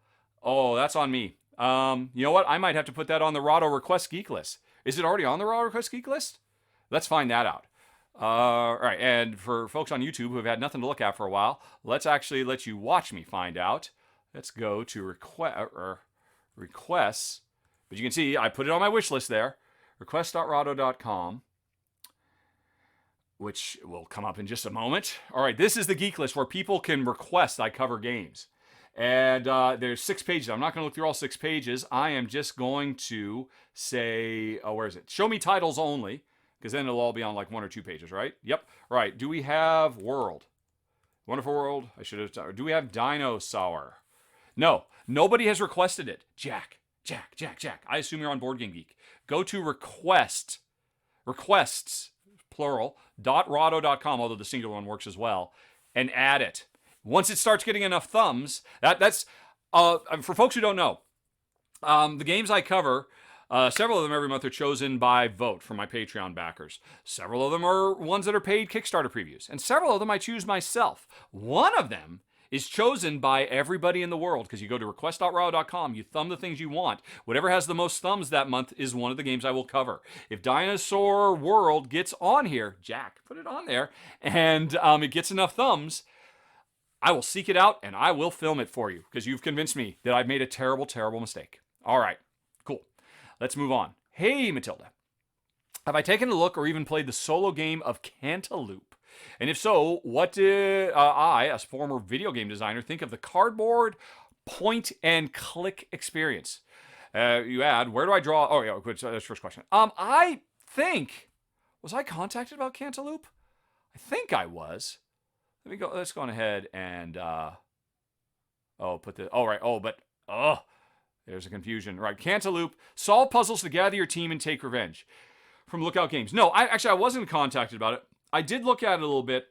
that's on me. You know what? I might have to put that on the Rahdo Request Geek list. Is it already on the Rahdo Request Geek list? Let's find that out. All right, and for folks on YouTube who have had nothing to look at for a while, let's actually let you watch me find out. Let's go to requests. But you can see I put it on my wish list there. Request.rahdo.com, which will come up in just a moment. All right, this is the geek list where people can request I cover games. And there's 6 pages. I'm not going to look through all 6 pages. I am just going to say, where is it? Show me titles only, because then it'll all be on like 1 or 2 pages, right? Yep. Right. Do we have World? Wonderful World. I should have. Do we have Dinosaur? No. Nobody has requested it. Jack. I assume you're on Board Game Geek. Go to requests, plural, .rahdo.com, although the singular one works as well, and add it. Once it starts getting enough thumbs, that's for folks who don't know, the games I cover, several of them every month are chosen by vote from my Patreon backers. Several of them are ones that are paid Kickstarter previews, and several of them I choose myself. One of them is chosen by everybody in the world, because you go to request.rahdo.com, you thumb the things you want. Whatever has the most thumbs that month is one of the games I will cover. If Dinosaur World gets on here, Jack, put it on there, and it gets enough thumbs, I will seek it out and I will film it for you, because you've convinced me that I've made a terrible, terrible mistake. All right, cool. Let's move on. Hey, Matilda. Have I taken a look or even played the solo game of Cantaloop? And if so, what did I, as former video game designer, think of the cardboard point-and-click experience? You add, where do I draw? Oh, yeah, that's the first question. I think, was I contacted about Cantaloop? I think I was. Let's go on ahead and, there's a confusion. Right, Cantaloop, solve puzzles to gather your team and take revenge. From Lookout Games. No, I wasn't contacted about it. I did look at it a little bit.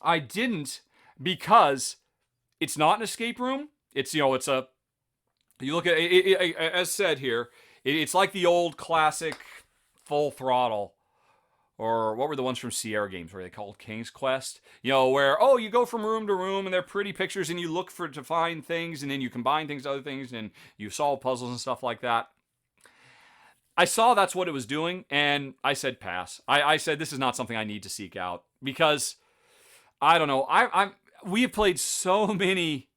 I didn't, because it's not an escape room. It's, you look at it, as said here, it's like the old classic Full Throttle, or what were the ones from Sierra Games where they called King's Quest? Where you go from room to room and they're pretty pictures and you look to find things and then you combine things to other things and you solve puzzles and stuff like that. I saw that's what it was doing and I said pass. I said this is not something I need to seek out because I don't know. We have played so many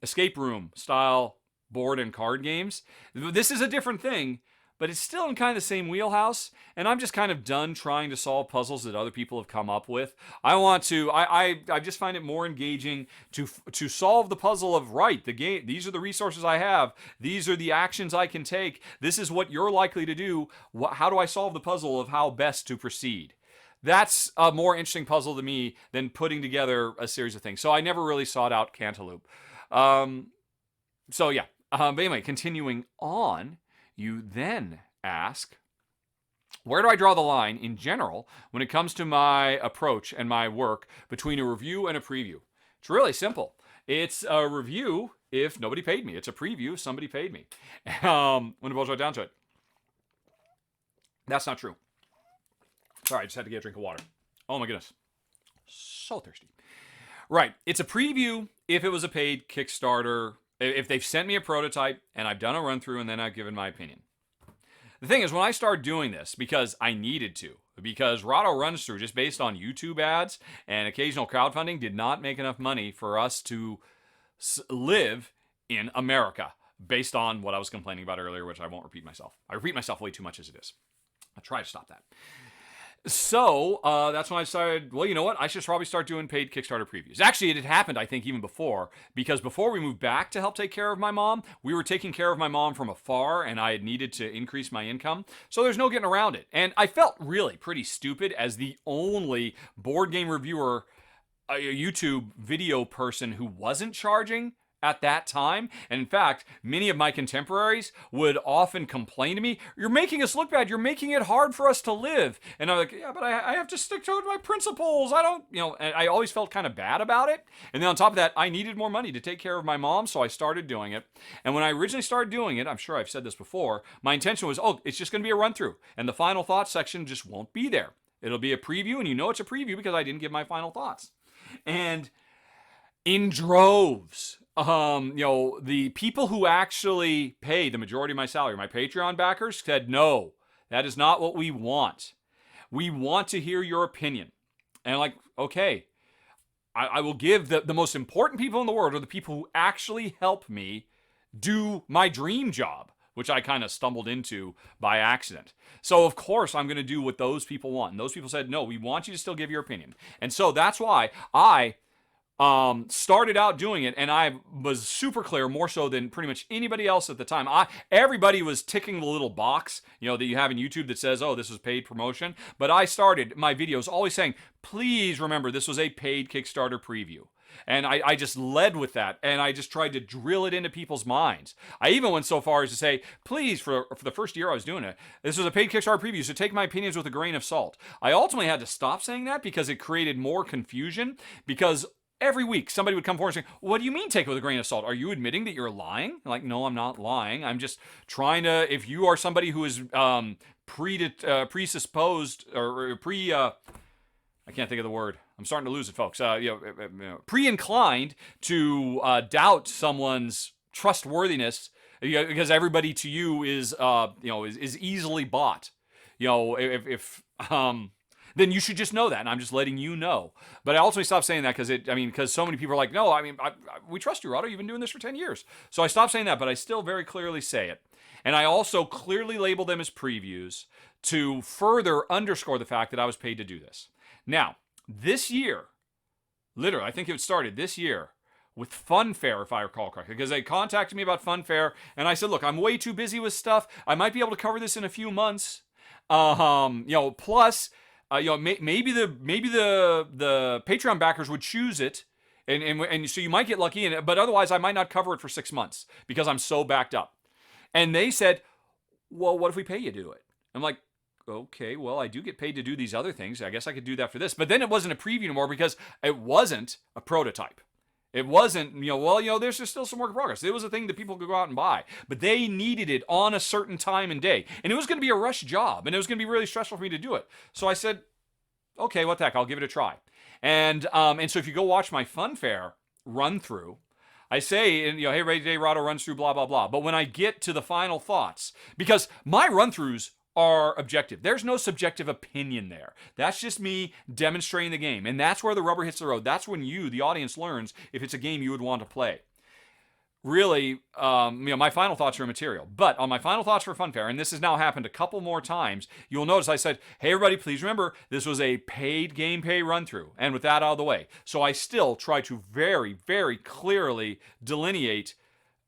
escape room style board and card games. This is a different thing, but it's still in kind of the same wheelhouse, and I'm just kind of done trying to solve puzzles that other people have come up with. I just find it more engaging to solve the puzzle of, right, the game, these are the resources I have, these are the actions I can take, this is what you're likely to do, how do I solve the puzzle of how best to proceed? That's a more interesting puzzle to me than putting together a series of things. So I never really sought out Cantaloop. But anyway, continuing on, you then ask, where do I draw the line in general when it comes to my approach and my work between a review and a preview? It's really simple. It's a review if nobody paid me. It's a preview if somebody paid me. When it boils right down to it. That's not true. Sorry, I just had to get a drink of water. Oh my goodness. So thirsty. Right. It's a preview if it was a paid Kickstarter, if they've sent me a prototype and I've done a run through and then I've given my opinion. The thing is, when I started doing this, because I needed to, because Rahdo runs through just based on YouTube ads and occasional crowdfunding did not make enough money for us to live in America, based on what I was complaining about earlier, which I won't repeat myself. I repeat myself way too much as it is. I'll try to stop that. So that's when I decided, well, you know what? I should probably start doing paid Kickstarter previews. Actually, it had happened, I think, even before, because before we moved back to help take care of my mom, we were taking care of my mom from afar, and I had needed to increase my income. So there's no getting around it. And I felt really pretty stupid as the only board game reviewer, a YouTube video person who wasn't charging at that time. And in fact, many of my contemporaries would often complain to me, you're making us look bad, you're making it hard for us to live. And I'm like, yeah, but I have to stick to my principles. I don't, and I always felt kind of bad about it. And then on top of that, I needed more money to take care of my mom, so I started doing it. And when I originally started doing it, I'm sure I've said this before, my intention was, it's just going to be a run through. And the final thoughts section just won't be there. It'll be a preview, and it's a preview because I didn't give my final thoughts. And in droves, the people who actually pay the majority of my salary, my Patreon backers, said, no, that is not what we want. We want to hear your opinion. And I'm like, okay, I will give the most important people in the world are the people who actually help me do my dream job, which I kind of stumbled into by accident. So of course I'm going to do what those people want. And those people said, no, we want you to still give your opinion. And so that's why I started out doing it, and I was super clear, more so than pretty much anybody else at the time. Everybody was ticking the little box, that you have in YouTube that says, this is paid promotion. But I started my videos always saying, please remember, this was a paid Kickstarter preview. And I just led with that, and I just tried to drill it into people's minds. I even went so far as to say, please, for the first year I was doing it, this was a paid Kickstarter preview, so take my opinions with a grain of salt. I ultimately had to stop saying that because it created more confusion, because every week, somebody would come forward and say, what do you mean take it with a grain of salt? Are you admitting that you're lying? I'm like, no, I'm not lying. I'm just trying to, if you are somebody who is presupposed or I can't think of the word. I'm starting to lose it, folks. Pre-inclined to doubt someone's trustworthiness, because everybody to you is easily bought. Then you should just know that, and I'm just letting you know. But I ultimately stopped saying that because so many people are like, no, we trust you, Rahdo. You've been doing this for 10 years. So I stopped saying that, but I still very clearly say it. And I also clearly label them as previews to further underscore the fact that I was paid to do this. Now, this year, literally, I think it started this year with Funfair, if I recall correctly, because they contacted me about Funfair, and I said, look, I'm way too busy with stuff. I might be able to cover this in a few months. Plus, maybe the Patreon backers would choose it, and so you might get lucky in it, but otherwise I might not cover it for 6 months because I'm so backed up. And they said, well, what if we pay you to do it? I'm like, okay, well, I do get paid to do these other things. I guess I could do that for this. But then it wasn't a preview anymore because it wasn't a prototype. It wasn't, there's just still some work in progress. It was a thing that people could go out and buy, but they needed it on a certain time and day. And it was going to be a rush job, and it was going to be really stressful for me to do it. So I said, okay, what the heck, I'll give it a try. And so if you go watch my Funfair run through, I say, hey, Ray today, Rahdo runs through blah, blah, blah. But when I get to the final thoughts, because my run-throughs are objective. There's no subjective opinion there. That's just me demonstrating the game. And that's where the rubber hits the road. That's when you, the audience, learns if it's a game you would want to play. Really, my final thoughts are immaterial. But on my final thoughts for Funfair, and this has now happened a couple more times, you'll notice I said, hey, everybody, please remember, this was a paid game pay run-through. And with that out of the way. So I still try to very, very clearly delineate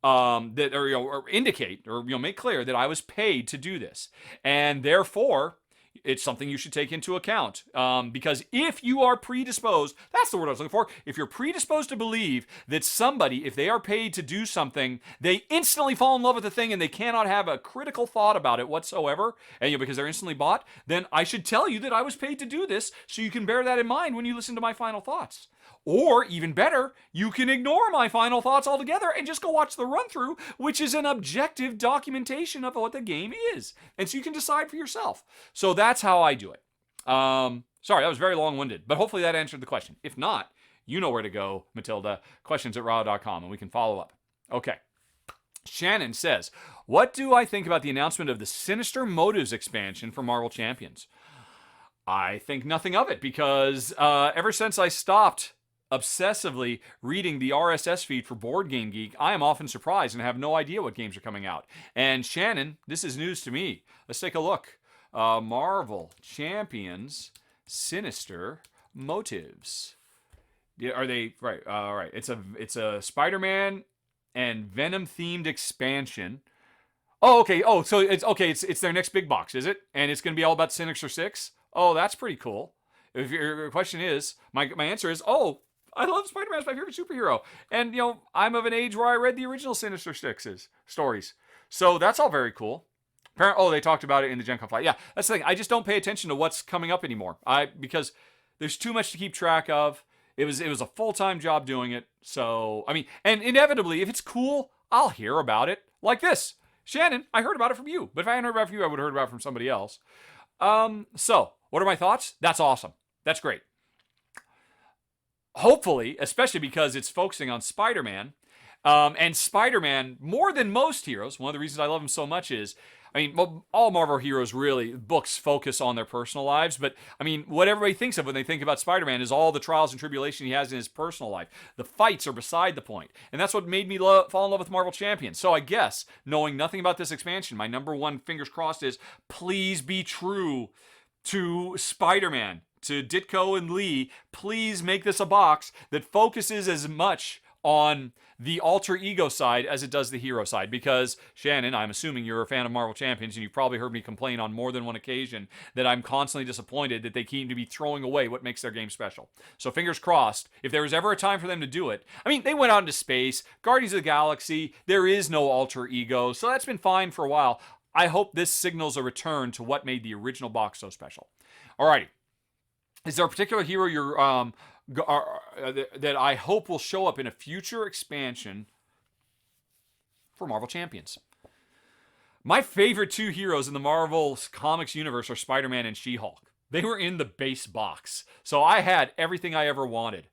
that, or indicate, or make clear that I was paid to do this. And therefore, it's something you should take into account. Because if you are predisposed, that's the word I was looking for. If you're predisposed to believe that somebody, if they are paid to do something, they instantly fall in love with the thing and they cannot have a critical thought about it whatsoever, and because they're instantly bought, then I should tell you that I was paid to do this so you can bear that in mind when you listen to my final thoughts. Or, even better, you can ignore my final thoughts altogether and just go watch the run-through, which is an objective documentation of what the game is. And so you can decide for yourself. So that's how I do it. Sorry, that was very long-winded, but hopefully that answered the question. If not, you know where to go, Matilda. questions@rahdo.com, and we can follow up. Okay. Shannon says, what do I think about the announcement of the Sinister Motives expansion for Marvel Champions? I think nothing of it, because ever since I stopped obsessively reading the RSS feed for Board Game Geek, I am often surprised and have no idea what games are coming out. And Shannon, this is news to me. Let's take a look. Marvel Champions Sinister Motives. Are they right? Right. It's a Spider-Man and Venom themed expansion. Oh, okay. Oh, so it's okay. It's their next big box, is it? And it's going to be all about Sinister Six. Oh, that's pretty cool. If your question is, my answer is, oh, I love Spider-Man. It's my favorite superhero. And, I'm of an age where I read the original Sinister Six's stories. So that's all very cool. Oh, they talked about it in the Gen Con flight. Yeah, that's the thing. I just don't pay attention to what's coming up anymore. Because there's too much to keep track of. It was a full-time job doing it. So, and inevitably, if it's cool, I'll hear about it. Like this. Shannon, I heard about it from you. But if I hadn't heard about it from you, I would have heard about it from somebody else. So, what are my thoughts? That's awesome. That's great. Hopefully, especially because it's focusing on Spider-Man, and Spider-Man, more than most heroes, one of the reasons I love him so much is, all Marvel heroes really, books focus on their personal lives, but, what everybody thinks of when they think about Spider-Man is all the trials and tribulation he has in his personal life. The fights are beside the point, and that's what made me fall in love with Marvel Champions. So I guess, knowing nothing about this expansion, my number one, fingers crossed, is please be true to Spider-Man. To Ditko and Lee, please make this a box that focuses as much on the alter ego side as it does the hero side. Because, Shannon, I'm assuming you're a fan of Marvel Champions, and you've probably heard me complain on more than one occasion that I'm constantly disappointed that they seem to be throwing away what makes their game special. So fingers crossed, if there was ever a time for them to do it. They went out into space, Guardians of the Galaxy, there is no alter ego, so that's been fine for a while. I hope this signals a return to what made the original box so special. Alrighty. Is there a particular hero that I hope will show up in a future expansion for Marvel Champions? My favorite two heroes in the Marvel Comics universe are Spider-Man and She-Hulk. They were in the base box, so I had everything I ever wanted.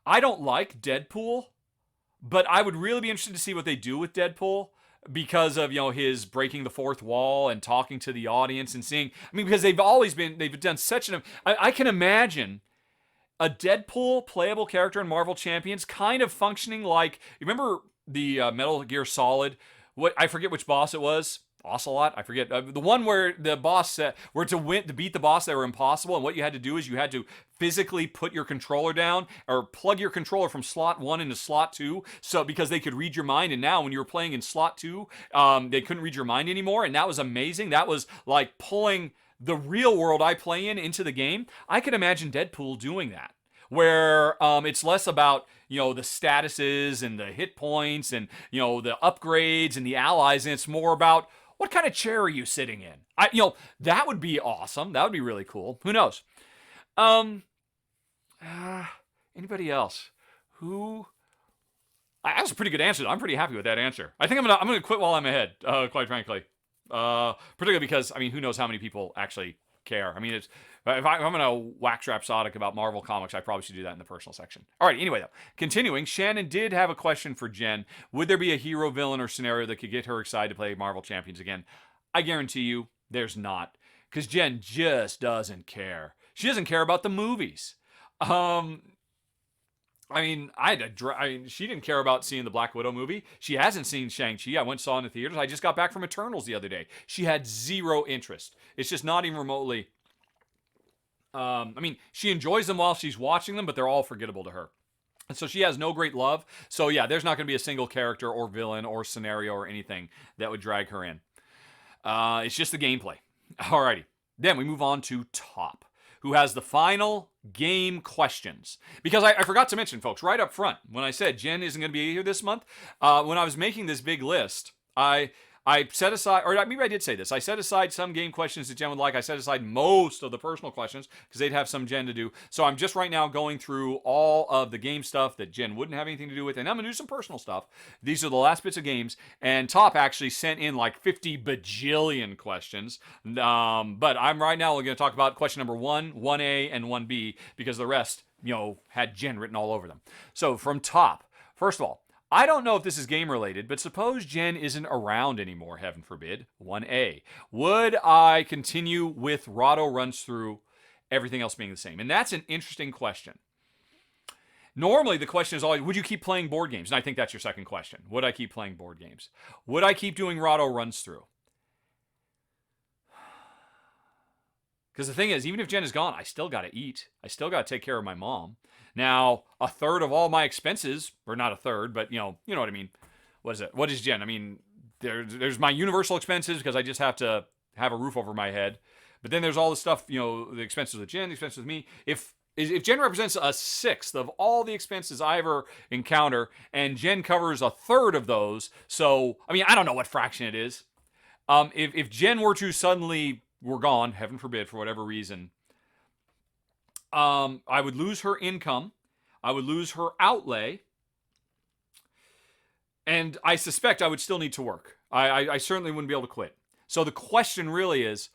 I don't like Deadpool, but I would really be interested to see what they do with Deadpool. Because of, his breaking the fourth wall and talking to the audience and seeing, because they've done such I can imagine a Deadpool playable character in Marvel Champions kind of functioning like, you remember the Metal Gear Solid, I forget which boss it was, Ocelot, I forget, the one where the boss said, where to beat the boss, they were impossible, and what you had to do is you had to physically put your controller down, or plug your controller from slot 1 into slot 2, so because they could read your mind, and now when you were playing in slot 2, they couldn't read your mind anymore, and that was amazing. That was like pulling the real world I play in into the game. I could imagine Deadpool doing that, where it's less about, the statuses and the hit points and, the upgrades and the allies, and it's more about, what kind of chair are you sitting in? That would be awesome. That would be really cool. Who knows? Anybody else? Who? That's a pretty good answer. I'm pretty happy with that answer. I think I'm gonna quit while I'm ahead. Quite frankly, particularly because I mean, who knows how many people actually care? I mean, if I'm gonna wax rhapsodic about Marvel comics, I probably should do that in the personal section. All right. Anyway, though, continuing, Shannon did have a question for Jen. Would there be a hero, villain, or scenario that could get her excited to play Marvel Champions again? I guarantee you, there's not, because Jen just doesn't care. She doesn't care about the movies. I mean, she didn't care about seeing the Black Widow movie. She hasn't seen Shang-Chi. I went and saw it in the theaters. I just got back from Eternals the other day. She had zero interest. It's just not even remotely. I mean, she enjoys them while she's watching them, but they're all forgettable to her. And so she has no great love. So yeah, there's not going to be a single character or villain or scenario or anything that would drag her in. It's just the gameplay. Alrighty. Then we move on to Top, who has the final game questions. Because I forgot to mention, folks, right up front, when I said Jen isn't going to be here this month, when I was making this big list, I set aside, or maybe I did say this, I set aside some game questions that Jen would like. I set aside most of the personal questions because they'd have some Jen to do. So I'm just right now going through all of the game stuff that Jen wouldn't have anything to do with, and I'm going to do some personal stuff. These are the last bits of games, and Top actually sent in like 50 bajillion questions. But I'm right now going to talk about question number 1, 1A, and 1B because the rest, had Jen written all over them. So from Top, first of all, I don't know if this is game related, but suppose Jen isn't around anymore, heaven forbid. 1A. Would I continue with Rahdo Runs Through, everything else being the same? And that's an interesting question. Normally, the question is always, would you keep playing board games? And I think that's your second question. Would I keep playing board games? Would I keep doing Rahdo Runs Through? Because the thing is, even if Jen is gone, I still got to eat. I still got to take care of my mom. Now, a third of all my expenses, or not a third, but you know what I mean. What is it? What is Jen? I mean, there's my universal expenses because I just have to have a roof over my head. But then there's all the stuff, the expenses with Jen, the expenses with me. If Jen represents a sixth of all the expenses I ever encounter, and Jen covers a third of those, so I mean, I don't know what fraction it is. If Jen were to suddenly were gone, heaven forbid, for whatever reason, I would lose her income, I would lose her outlay, and I suspect I would still need to work. I certainly wouldn't be able to quit. So the question is,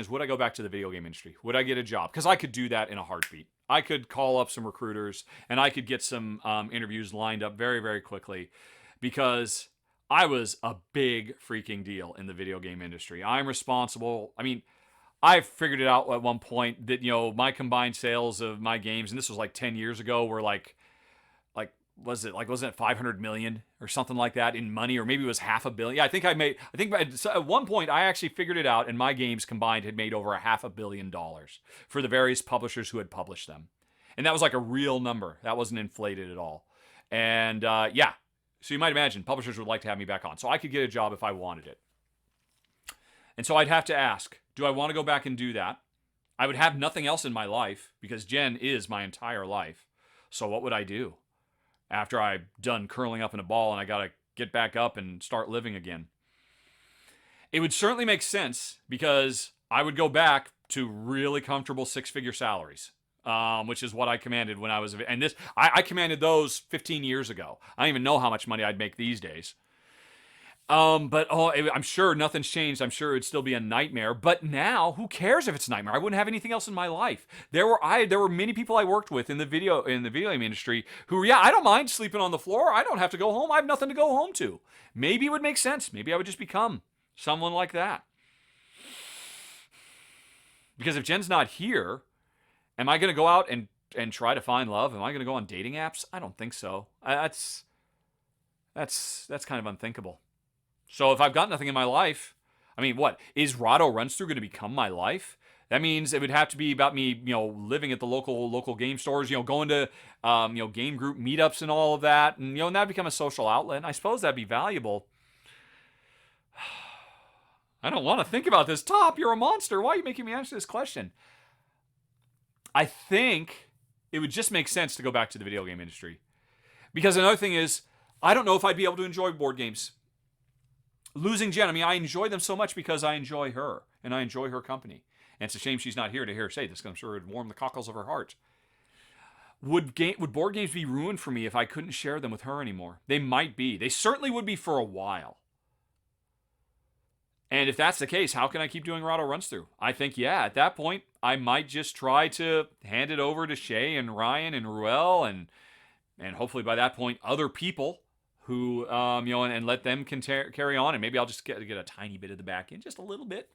would I go back to the video game industry? Would I get a job? Because I could do that in a heartbeat. I could call up some recruiters, and I could get some interviews lined up very, very quickly, because I was a big freaking deal in the video game industry. I'm responsible. I mean, I figured it out at one point that, my combined sales of my games, and this was like 10 years ago, were wasn't it 500 million or something like that in money, or maybe it was $500 million. Yeah, I think at one point I actually figured it out, and my games combined had made over $500 million for the various publishers who had published them. And that was like a real number. That wasn't inflated at all. And yeah, so you might imagine publishers would like to have me back on. So I could get a job if I wanted it. And so I'd have to ask, do I want to go back and do that? I would have nothing else in my life because Jen is my entire life. So what would I do after I'm done curling up in a ball and I got to get back up and start living again? It would certainly make sense because I would go back to really comfortable six-figure salaries, which is what I commanded when I was, and I commanded those 15 years ago. I don't even know how much money I'd make these days. But I'm sure nothing's changed. I'm sure it'd still be a nightmare. But now, who cares if it's a nightmare? I wouldn't have anything else in my life. There were many people I worked with in the video game industry who, yeah, I don't mind sleeping on the floor. I don't have to go home. I have nothing to go home to. Maybe it would make sense. Maybe I would just become someone like that. Because if Jen's not here, am I going to go out and try to find love? Am I going to go on dating apps? I don't think so. That's kind of unthinkable. So if I've got nothing in my life, I mean, what? Is Rahdo Runs Through going to become my life? That means it would have to be about me, living at the local game stores, going to, game group meetups and all of that. And, and that'd become a social outlet. And I suppose that'd be valuable. I don't want to think about this. Top, you're a monster. Why are you making me answer this question? I think it would just make sense to go back to the video game industry. Because another thing is, I don't know if I'd be able to enjoy board games. Losing Jen, I mean, I enjoy them so much because I enjoy her, and I enjoy her company. And it's a shame she's not here to hear her say this, because I'm sure it would warm the cockles of her heart. Would board games be ruined for me if I couldn't share them with her anymore? They might be. They certainly would be for a while. And if that's the case, how can I keep doing Rahdo Runs Through? I think, yeah, at that point, I might just try to hand it over to Shay and Ryan and Ruel and hopefully by that point, other people who, and let them carry on. And maybe I'll just get a tiny bit of the back end, just a little bit.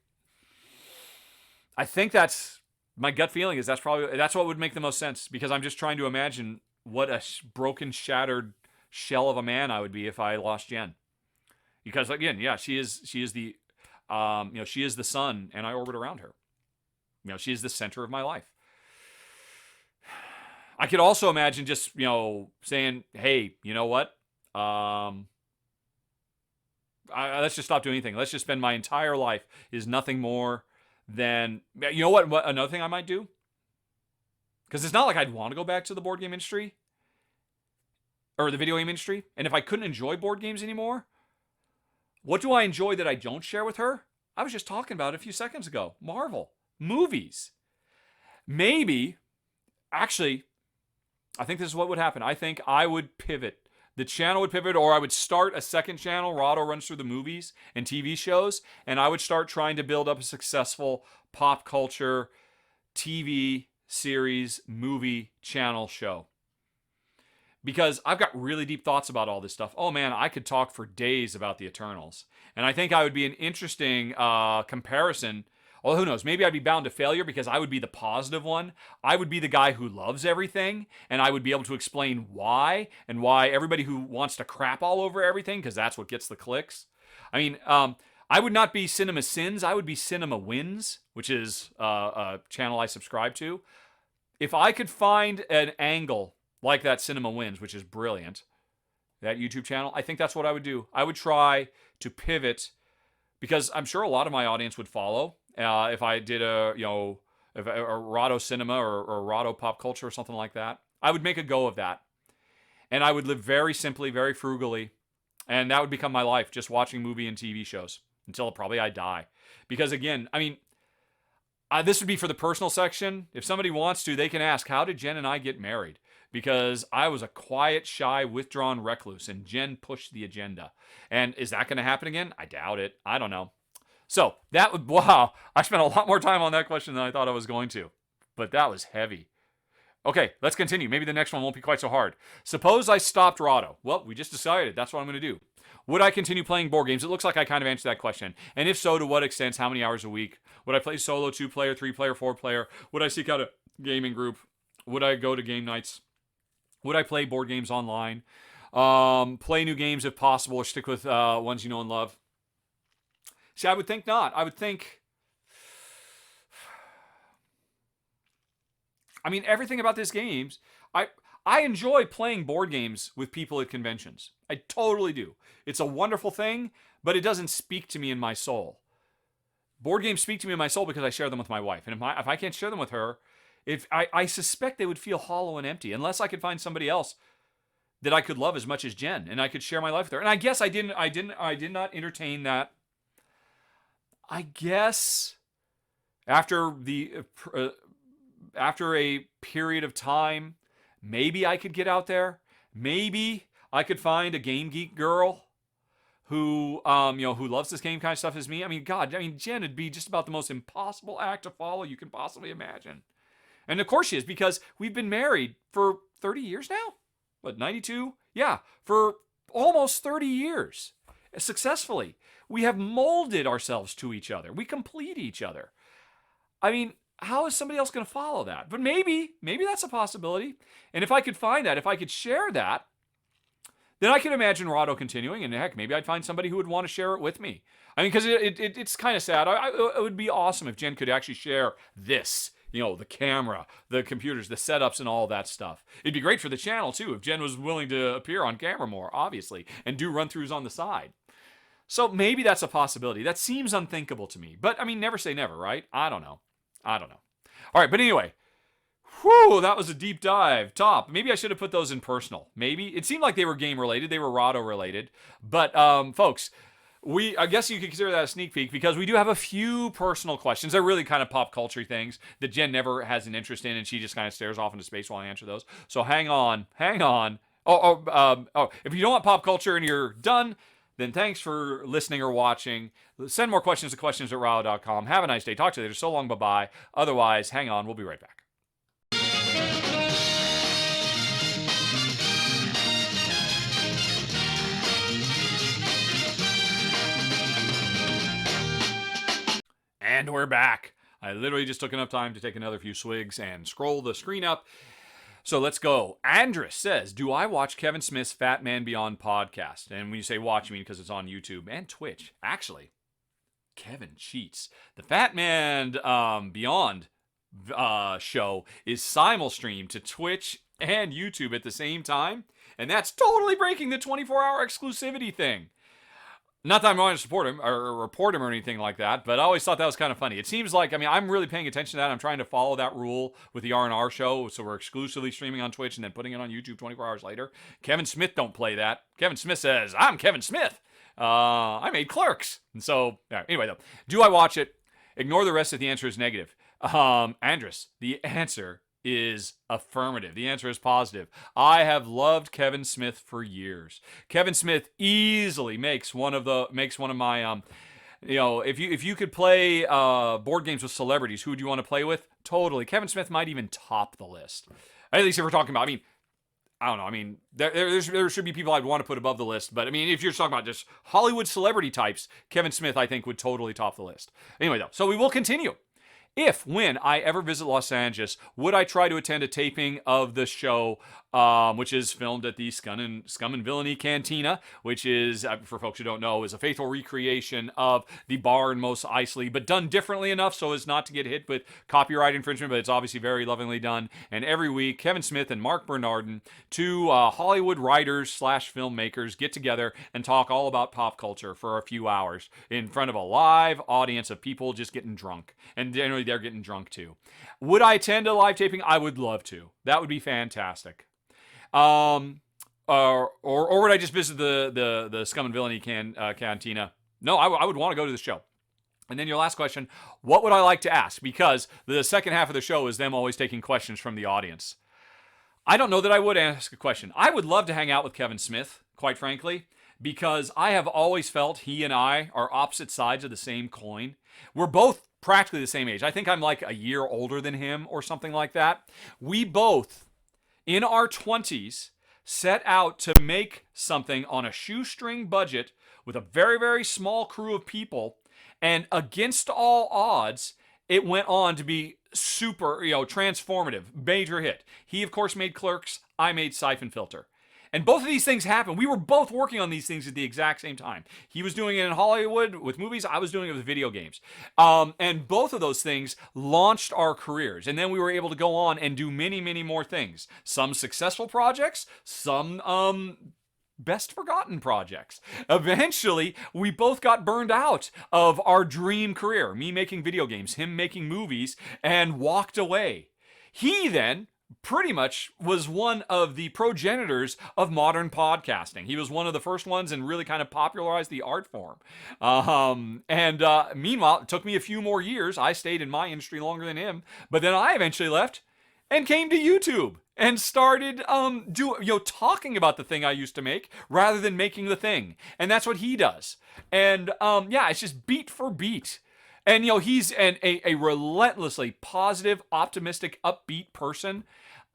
I think that's my gut feeling is that's what would make the most sense, because I'm just trying to imagine what a broken, shattered shell of a man I would be if I lost Jen. Because again, yeah, she is the, she is the sun and I orbit around her. She is the center of my life. I could also imagine just, saying, hey, you know what? Let's just stop doing anything. Let's just spend my entire life is nothing more than, you know what another thing I might do? Because it's not like I'd want to go back to the board game industry or the video game industry. And if I couldn't enjoy board games anymore, what do I enjoy that I don't share with her? I was just talking about it a few seconds ago. Marvel. Movies. Maybe, actually, I think this is what would happen. I think I would pivot. The channel would pivot, or I would start a second channel, Rahdo Runs Through the movies and TV shows, and I would start trying to build up a successful pop culture TV series, movie channel show. Because I've got really deep thoughts about all this stuff. Oh man, I could talk for days about the Eternals. And I think I would be an interesting comparison. Well, who knows? Maybe I'd be bound to failure because I would be the positive one. I would be the guy who loves everything, and I would be able to explain why, and why everybody who wants to crap all over everything, because that's what gets the clicks. I mean, I would not be Cinema Sins. I would be Cinema Wins, which is a channel I subscribe to. If I could find an angle like that Cinema Wins, which is brilliant, that YouTube channel, I think that's what I would do. I would try to pivot, because I'm sure a lot of my audience would follow. If I did a Rahdo Cinema or Rahdo Pop Culture or something like that, I would make a go of that. And I would live very simply, very frugally. And that would become my life, just watching movie and TV shows until probably I die. Because again, I mean, this would be for the personal section. If somebody wants to, they can ask, how did Jen and I get married? Because I was a quiet, shy, withdrawn recluse, and Jen pushed the agenda. And is that going to happen again? I doubt it. I don't know. So that would, wow, I spent a lot more time on that question than I thought I was going to. But that was heavy. Okay, let's continue. Maybe the next one won't be quite so hard. Suppose I stopped Rahdo. Well, we just decided that's what I'm going to do. Would I continue playing board games? It looks like I kind of answered that question. And if so, to what extent? How many hours a week? Would I play solo, 2-player, 3-player, 4-player? Would I seek out a gaming group? Would I go to game nights? Would I play board games online? Play new games if possible, or stick with ones you know and love? See, I would think not. I would think, I mean, everything about this games, I enjoy playing board games with people at conventions. I totally do. It's a wonderful thing, but it doesn't speak to me in my soul. Board games speak to me in my soul because I share them with my wife. And if I can't share them with her, I suspect they would feel hollow and empty unless I could find somebody else that I could love as much as Jen and I could share my life with her. And I guess I did not entertain that. I guess after a period of time, maybe I could get out there. Maybe I could find a game geek girl who loves this game kind of stuff as me. I mean, Jen would be just about the most impossible act to follow you can possibly imagine. And of course she is, because we've been married for 30 years now. What, 92? Yeah, for almost 30 years. Successfully. We have molded ourselves to each other. We complete each other. I mean, how is somebody else going to follow that? But maybe that's a possibility. And if I could find that, if I could share that, then I could imagine Rahdo continuing. And heck, maybe I'd find somebody who would want to share it with me. I mean, because it's kind of sad. It would be awesome if Jen could actually share this. The camera, the computers, the setups, and all that stuff. It'd be great for the channel, too, if Jen was willing to appear on camera more, obviously, and do run-throughs on the side. So maybe that's a possibility. That seems unthinkable to me. But, I mean, never say never, right? I don't know. All right, but anyway. Whew, that was a deep dive. Top. Maybe I should have put those in personal. Maybe. It seemed like they were game-related. They were Rahdo-related. But, folks, I guess you could consider that a sneak peek because we do have a few personal questions. They're really kind of pop culture things that Jen never has an interest in, and she just kind of stares off into space while I answer those. So hang on. If you don't want pop culture and you're done, then thanks for listening or watching. Send more questions to questions@rahdo.com. Have a nice day. Talk to you later. So long. Bye-bye. Otherwise, hang on. We'll be right back. And we're back. I literally just took enough time to take another few swigs and scroll the screen up. So let's go. Andrus says, do I watch Kevin Smith's Fatman Beyond podcast? And when you say watch, you mean because it's on YouTube and Twitch. Actually, Kevin cheats. The Fatman Beyond show is simul-streamed to Twitch and YouTube at the same time. And that's totally breaking the 24-hour exclusivity thing. Not that I'm going to support him or report him or anything like that, but I always thought that was kind of funny. It seems like, I'm really paying attention to that. I'm trying to follow that rule with the R&R show, so we're exclusively streaming on Twitch and then putting it on YouTube 24 hours later. Kevin Smith don't play that. Kevin Smith says, I'm Kevin Smith. I made Clerks. And so, anyway, though, do I watch it? Ignore the rest if the answer is negative. Andrus, the answer is affirmative. The answer is positive. I have loved Kevin Smith for years. Kevin Smith easily makes one of my if you could play board games with celebrities, who would you want to play with? Totally. Kevin Smith might even top the list. At least if we're talking about, I don't know. There should be people I'd want to put above the list, but if you're talking about just Hollywood celebrity types, Kevin Smith I think would totally top the list. Anyway, though, so we will continue. When I ever visit Los Angeles, would I try to attend a taping of the show, which is filmed at the Scum and Villainy Cantina, which is, for folks who don't know, is a faithful recreation of the bar in Mos Eisley, but done differently enough so as not to get hit with copyright infringement, but it's obviously very lovingly done. And every week, Kevin Smith and Mark Bernardin, two Hollywood writers / filmmakers, get together and talk all about pop culture for a few hours in front of a live audience of people just getting drunk. And generally, they're getting drunk too. Would I attend a live taping? I would love to. That would be fantastic. Or would I just visit the Scum and Villainy Cantina? No, I would want to go to the show. And then your last question, what would I like to ask? Because the second half of the show is them always taking questions from the audience. I don't know that I would ask a question. I would love to hang out with Kevin Smith, quite frankly, because I have always felt he and I are opposite sides of the same coin. We're both practically the same age. I think I'm like a year older than him or something like that. We both, in our 20s, set out to make something on a shoestring budget with a very, very small crew of people, and against all odds, it went on to be super, transformative, major hit. He, of course, made Clerks. I made Siphon Filter. And both of these things happened. We were both working on these things at the exact same time. He was doing it in Hollywood with movies. I was doing it with video games. And both of those things launched our careers. And then we were able to go on and do many, many more things. Some successful projects, some best forgotten projects. Eventually, we both got burned out of our dream career. Me making video games, him making movies, and walked away. He then pretty much was one of the progenitors of modern podcasting. He was one of the first ones and really kind of popularized the art form. Meanwhile, it took me a few more years. I stayed in my industry longer than him, but then I eventually left and came to YouTube and started talking about the thing I used to make rather than making the thing. And that's what he does. And it's just beat for beat. And, he's a relentlessly positive, optimistic, upbeat person.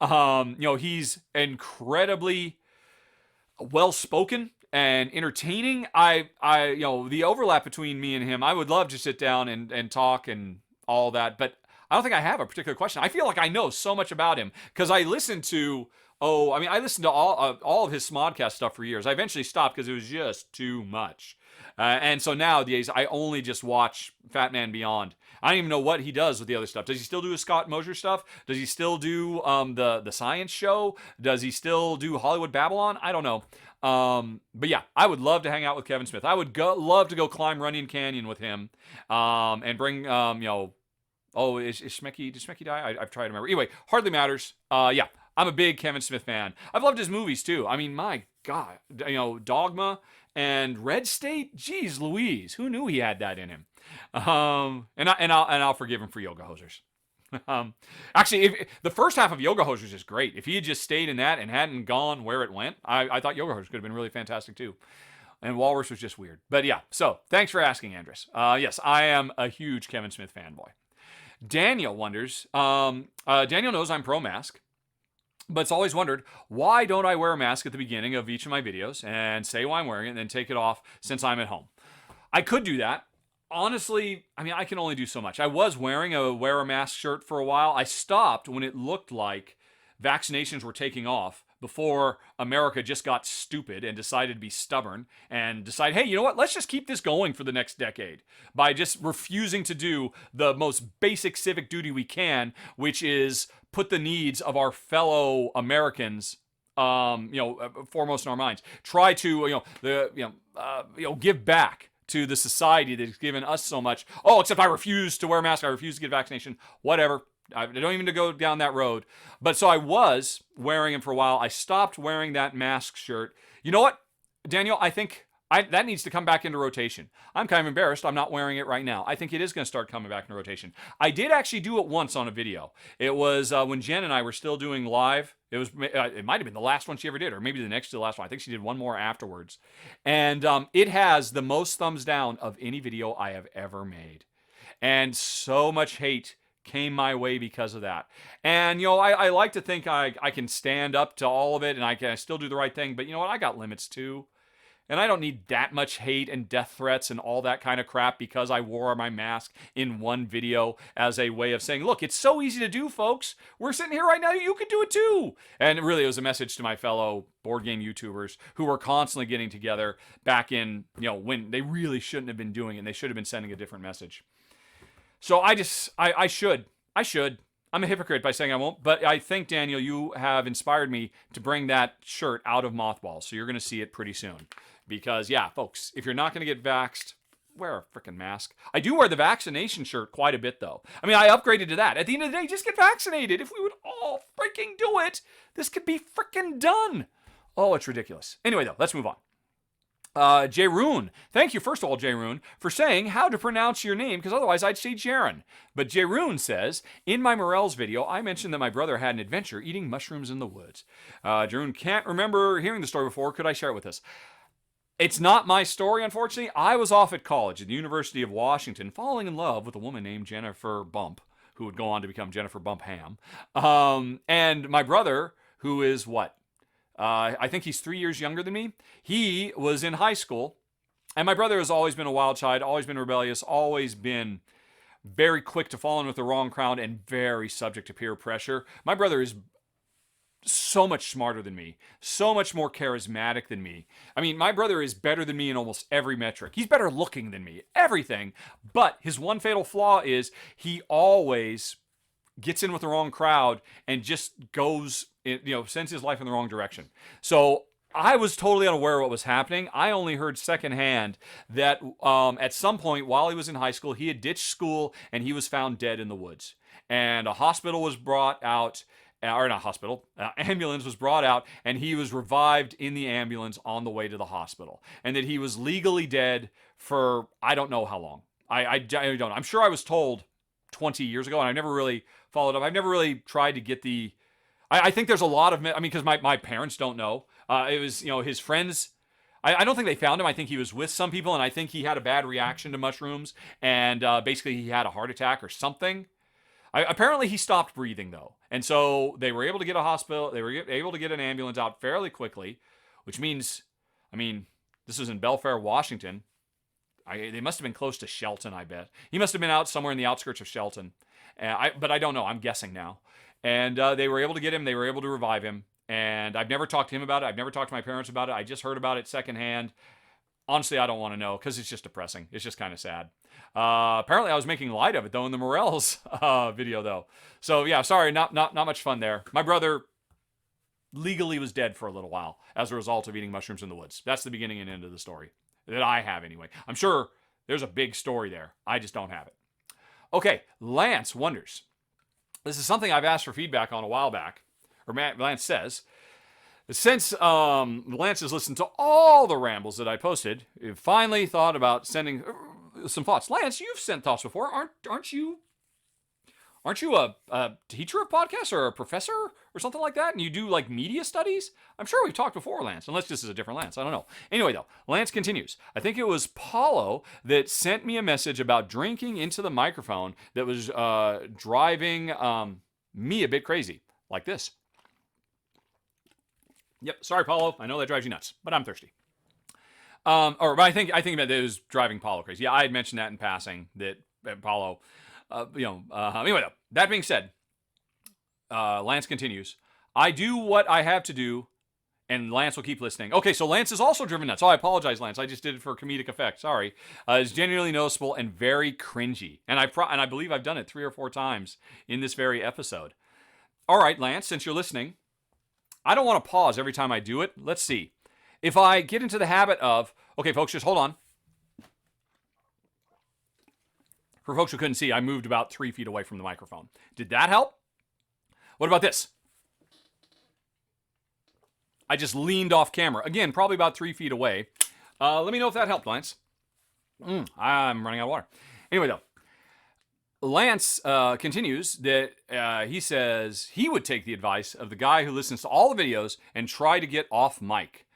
He's incredibly well-spoken and entertaining. The overlap between me and him, I would love to sit down and talk and all that, but I don't think I have a particular question. I feel like I know so much about him because I listened to all of his Smodcast stuff for years. I eventually stopped because it was just too much. And so nowadays, I only just watch Fatman Beyond. I don't even know what he does with the other stuff. Does he still do his Scott Mosier stuff? Does he still do the science show? Does he still do Hollywood Babylon? I don't know. But yeah, I would love to hang out with Kevin Smith. I would love to go climb Runyon Canyon with him and bring, is Schmecky, did Schmecky die? I've tried to remember. Anyway, hardly matters. I'm a big Kevin Smith fan. I've loved his movies too. My God, Dogma And Red State, geez Louise, who knew he had that in him? And I'll forgive him for Yoga Hosers. Actually, the first half of Yoga Hosers is great. If he had just stayed in that and hadn't gone where it went, I thought Yoga Hosers could have been really fantastic too. And Walrus was just weird. But yeah, so thanks for asking, Andres. Yes, I am a huge Kevin Smith fanboy. Daniel wonders, Daniel knows I'm pro-mask, but's always wondered, why don't I wear a mask at the beginning of each of my videos and say why I'm wearing it and then take it off since I'm at home? I could do that. Honestly, I mean, I can only do so much. I was wearing a wear a mask shirt for a while. I stopped when it looked like vaccinations were taking off before America just got stupid and decided to be stubborn and decide, hey, you know what? Let's just keep this going for the next decade by just refusing to do the most basic civic duty we can, which is put the needs of our fellow Americans foremost in our minds. Try to, give back to the society that's given us so much. Oh, except I refuse to wear a mask. I refuse to get a vaccination. Whatever. I don't even to go down that road. But so I was wearing them for a while. I stopped wearing that mask shirt. You know what, Daniel? I think that needs to come back into rotation. I'm kind of embarrassed I'm not wearing it right now. I think it is going to start coming back into rotation. I did actually do it once on a video. It was when Jen and I were still doing live. It might have been the last one she ever did, or maybe the next to the last one. I think she did one more afterwards. And it has the most thumbs down of any video I have ever made. And so much hate came my way because of that. And, I like to think I can stand up to all of it and I can still do the right thing. But you know what? I got limits too. And I don't need that much hate and death threats and all that kind of crap because I wore my mask in one video as a way of saying, look, it's so easy to do, folks. We're sitting here right now. You can do it too. And really, it was a message to my fellow board game YouTubers who were constantly getting together back in, when they really shouldn't have been doing it. And they should have been sending a different message. So I should. I'm a hypocrite by saying I won't, but I think, Daniel, you have inspired me to bring that shirt out of mothballs. So you're going to see it pretty soon. Because, yeah, folks, if you're not going to get vaxxed, wear a freaking mask. I do wear the vaccination shirt quite a bit, though. I mean, I upgraded to that. At the end of the day, just get vaccinated. If we would all freaking do it, this could be freaking done. Oh, it's ridiculous. Anyway, though, let's move on. Jayroon. Thank you, first of all, Jayroon, for saying how to pronounce your name, because otherwise I'd say Jaren. But Jayroon says, in my Morels video, I mentioned that my brother had an adventure eating mushrooms in the woods. Jayroon can't remember hearing the story before. Could I share it with us? It's not my story, unfortunately. I was off at college at the University of Washington, falling in love with a woman named Jennifer Bump, who would go on to become Jennifer Bump Ham. And my brother, who is what? I think he's 3 years younger than me. He was in high school. And my brother has always been a wild child, always been rebellious, always been very quick to fall in with the wrong crowd and very subject to peer pressure. My brother is so much smarter than me, so much more charismatic than me. I mean, my brother is better than me in almost every metric. He's better looking than me, everything. But his one fatal flaw is he always gets in with the wrong crowd and just goes, sends his life in the wrong direction. So I was totally unaware of what was happening. I only heard secondhand that at some point while he was in high school, he had ditched school and he was found dead in the woods. And a hospital was brought out, or not hospital, ambulance was brought out, and he was revived in the ambulance on the way to the hospital. And that he was legally dead for, I don't know how long. I don't. I'm sure I was told 20 years ago, and I never really followed up. I've never really tried to get the... I think there's a lot of... because my parents don't know. It was, his friends... I don't think they found him. I think he was with some people, and I think he had a bad reaction to mushrooms, and basically he had a heart attack or something. Apparently he stopped breathing, though. And so they were able to get a hospital. They were able to get an ambulance out fairly quickly, which means, this was in Belfair, Washington. They must have been close to Shelton, I bet. He must have been out somewhere in the outskirts of Shelton. But I don't know. I'm guessing now. And they were able to get him. They were able to revive him. And I've never talked to him about it. I've never talked to my parents about it. I just heard about it secondhand. Honestly, I don't want to know because it's just depressing. It's just kind of sad. Apparently, I was making light of it, though, in the Morels video, though. So, yeah, sorry, not much fun there. My brother legally was dead for a little while as a result of eating mushrooms in the woods. That's the beginning and end of the story that I have, anyway. I'm sure there's a big story there. I just don't have it. Okay, Lance wonders. This is something I've asked for feedback on a while back. Or Lance says, Since Lance has listened to all the rambles that I posted, he finally thought about sending some thoughts. Lance, you've sent thoughts before, aren't you? Aren't you a teacher of podcasts or a professor or something like that? And you do like media studies? I'm sure we've talked before, Lance, unless this is a different Lance. I don't know. Anyway, though, Lance continues. I think it was Paulo that sent me a message about drinking into the microphone that was driving me a bit crazy, like this. Yep, sorry, Paulo. I know that drives you nuts, but I'm thirsty. But I think that it was driving Paulo crazy. Yeah, I had mentioned that in passing that Paulo. Anyway, though, that being said, Lance continues. I do what I have to do, and Lance will keep listening. Okay, so Lance is also driven nuts. Oh, I apologize, Lance. I just did it for comedic effect. Sorry. It's genuinely noticeable and very cringy. And I believe I've done it 3 or 4 times in this very episode. All right, Lance, since you're listening, I don't want to pause every time I do it. Let's see. If I get into the habit of, okay, folks, just hold on. For folks who couldn't see, I moved about 3 feet away from the microphone. Did that help? What about this? I just leaned off camera. Again, probably about 3 feet away. Let me know if that helped, Lance. I'm running out of water. Anyway, though. Lance continues that he says he would take the advice of the guy who listens to all the videos and try to get off mic.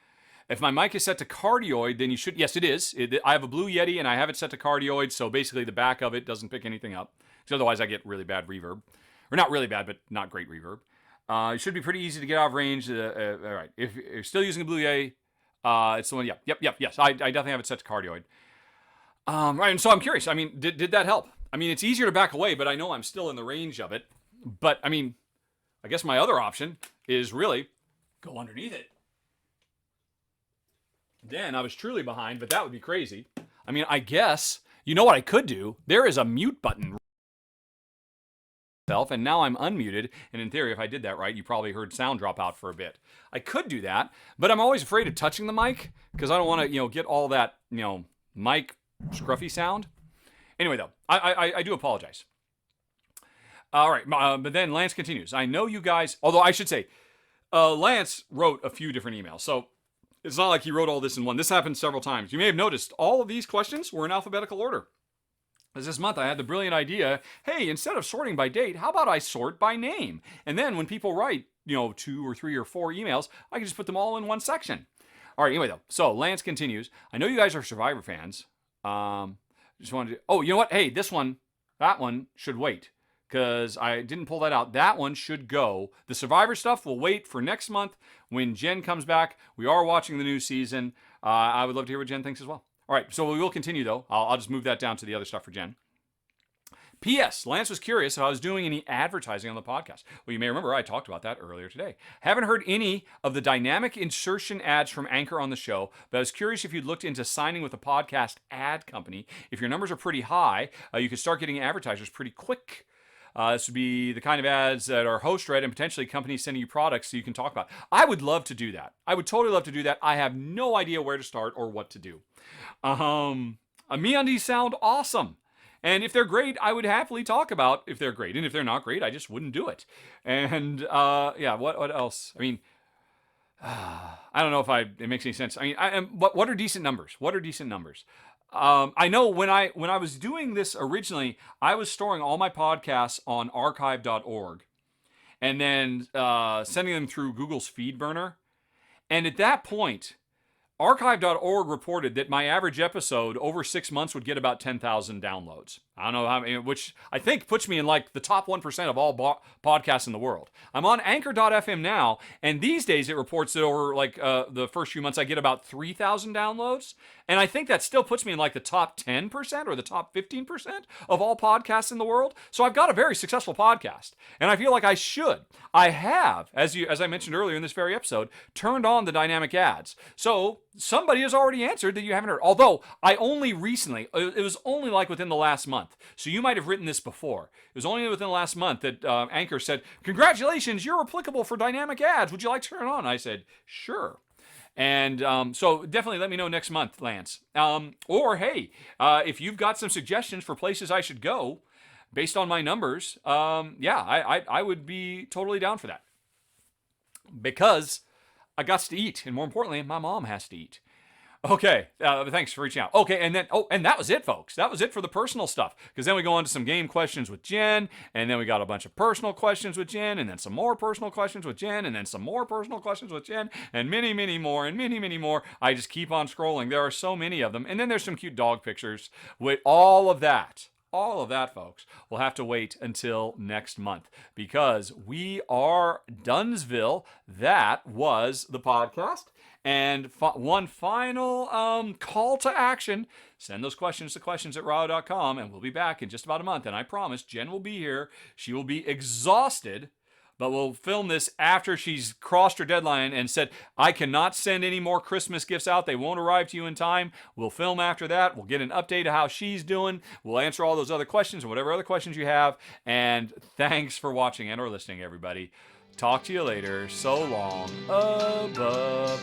If my mic is set to cardioid, then you should... Yes, it is. I have a Blue Yeti, and I have it set to cardioid, so basically the back of it doesn't pick anything up. Because otherwise I get really bad reverb. Or not really bad, but not great reverb. It should be pretty easy to get out of range. All right. If you're still using a Blue Yeti, it's the one... Yep, yes. I definitely have it set to cardioid. Right, and so I'm curious. I mean, did that help? I mean, it's easier to back away, but I know I'm still in the range of it. But, I mean, I guess my other option is really go underneath it. Then I was truly behind, but that would be crazy. I mean, I guess, you know what I could do? There is a mute button. And now I'm unmuted. And in theory, if I did that right, you probably heard sound drop out for a bit. I could do that, but I'm always afraid of touching the mic because I don't want to, get all that, mic scruffy sound. Anyway, though, I do apologize. All right, but then Lance continues. I know you guys, although I should say, Lance wrote a few different emails. So it's not like he wrote all this in one. This happened several times. You may have noticed all of these questions were in alphabetical order. As this month, I had the brilliant idea, hey, instead of sorting by date, how about I sort by name? And then when people write, 2 or 3 or 4 emails, I can just put them all in one section. All right, anyway, though. So Lance continues. I know you guys are Survivor fans. Just wanted to... Oh, you know what? Hey, that one should wait. Because I didn't pull that out. That one should go. The Survivor stuff will wait for next month when Jen comes back. We are watching the new season. I would love to hear what Jen thinks as well. All right, so we will continue, though. I'll just move that down to the other stuff for Jen. P.S. Lance was curious if I was doing any advertising on the podcast. Well, you may remember I talked about that earlier today. Haven't heard any of the dynamic insertion ads from Anchor on the show, but I was curious if you'd looked into signing with a podcast ad company. If your numbers are pretty high, you could start getting advertisers pretty quick. This would be the kind of ads that are host-read and potentially companies sending you products so you can talk about. I would love to do that. I would totally love to do that. I have no idea where to start or what to do. MeUndies sound awesome. And if they're great, I would happily talk about if they're great. And if they're not great, I just wouldn't do it. And what else? I mean, I don't know if it makes any sense. I mean, what are decent numbers? What are decent numbers? I know when I was doing this originally, I was storing all my podcasts on archive.org and then sending them through Google's FeedBurner. And at that point, archive.org reported that my average episode over 6 months would get about 10,000 downloads. I don't know how many, which I think puts me in like the top 1% of all podcasts in the world. I'm on anchor.fm now, and these days it reports that over like the first few months I get about 3,000 downloads. And I think that still puts me in like the top 10% or the top 15% of all podcasts in the world. So I've got a very successful podcast, and I feel like I should. I have, as I mentioned earlier in this very episode, turned on the dynamic ads. So somebody has already answered that you haven't heard. Although I only recently, it was only like within the last month. So you might have written this before. It was only within the last month that Anchor said, congratulations, you're applicable for dynamic ads. Would you like to turn it on? I said, sure. And so definitely let me know next month, Lance. Or, hey, if you've got some suggestions for places I should go based on my numbers, I would be totally down for that. Because I got to eat. And more importantly, my mom has to eat. Okay, thanks for reaching out. Okay, and then, and that was it, folks. That was it for the personal stuff. Because then we go on to some game questions with Jen, and then we got a bunch of personal questions with Jen, and then some more personal questions with Jen, and then some more personal questions with Jen, and many, many more, and many, many more. I just keep on scrolling. There are so many of them. And then there's some cute dog pictures with all of that. All of that, folks, will have to wait until next month because we are Dunsville. That was the podcast. And one final call to action. Send those questions to questions@rahdo.com, and we'll be back in just about a month. And I promise Jen will be here. She will be exhausted, but we'll film this after she's crossed her deadline and said, I cannot send any more Christmas gifts out. They won't arrive to you in time. We'll film after that. We'll get an update of how she's doing. We'll answer all those other questions and whatever other questions you have. And thanks for watching and or listening, everybody. Talk to you later. So long. Bye-bye.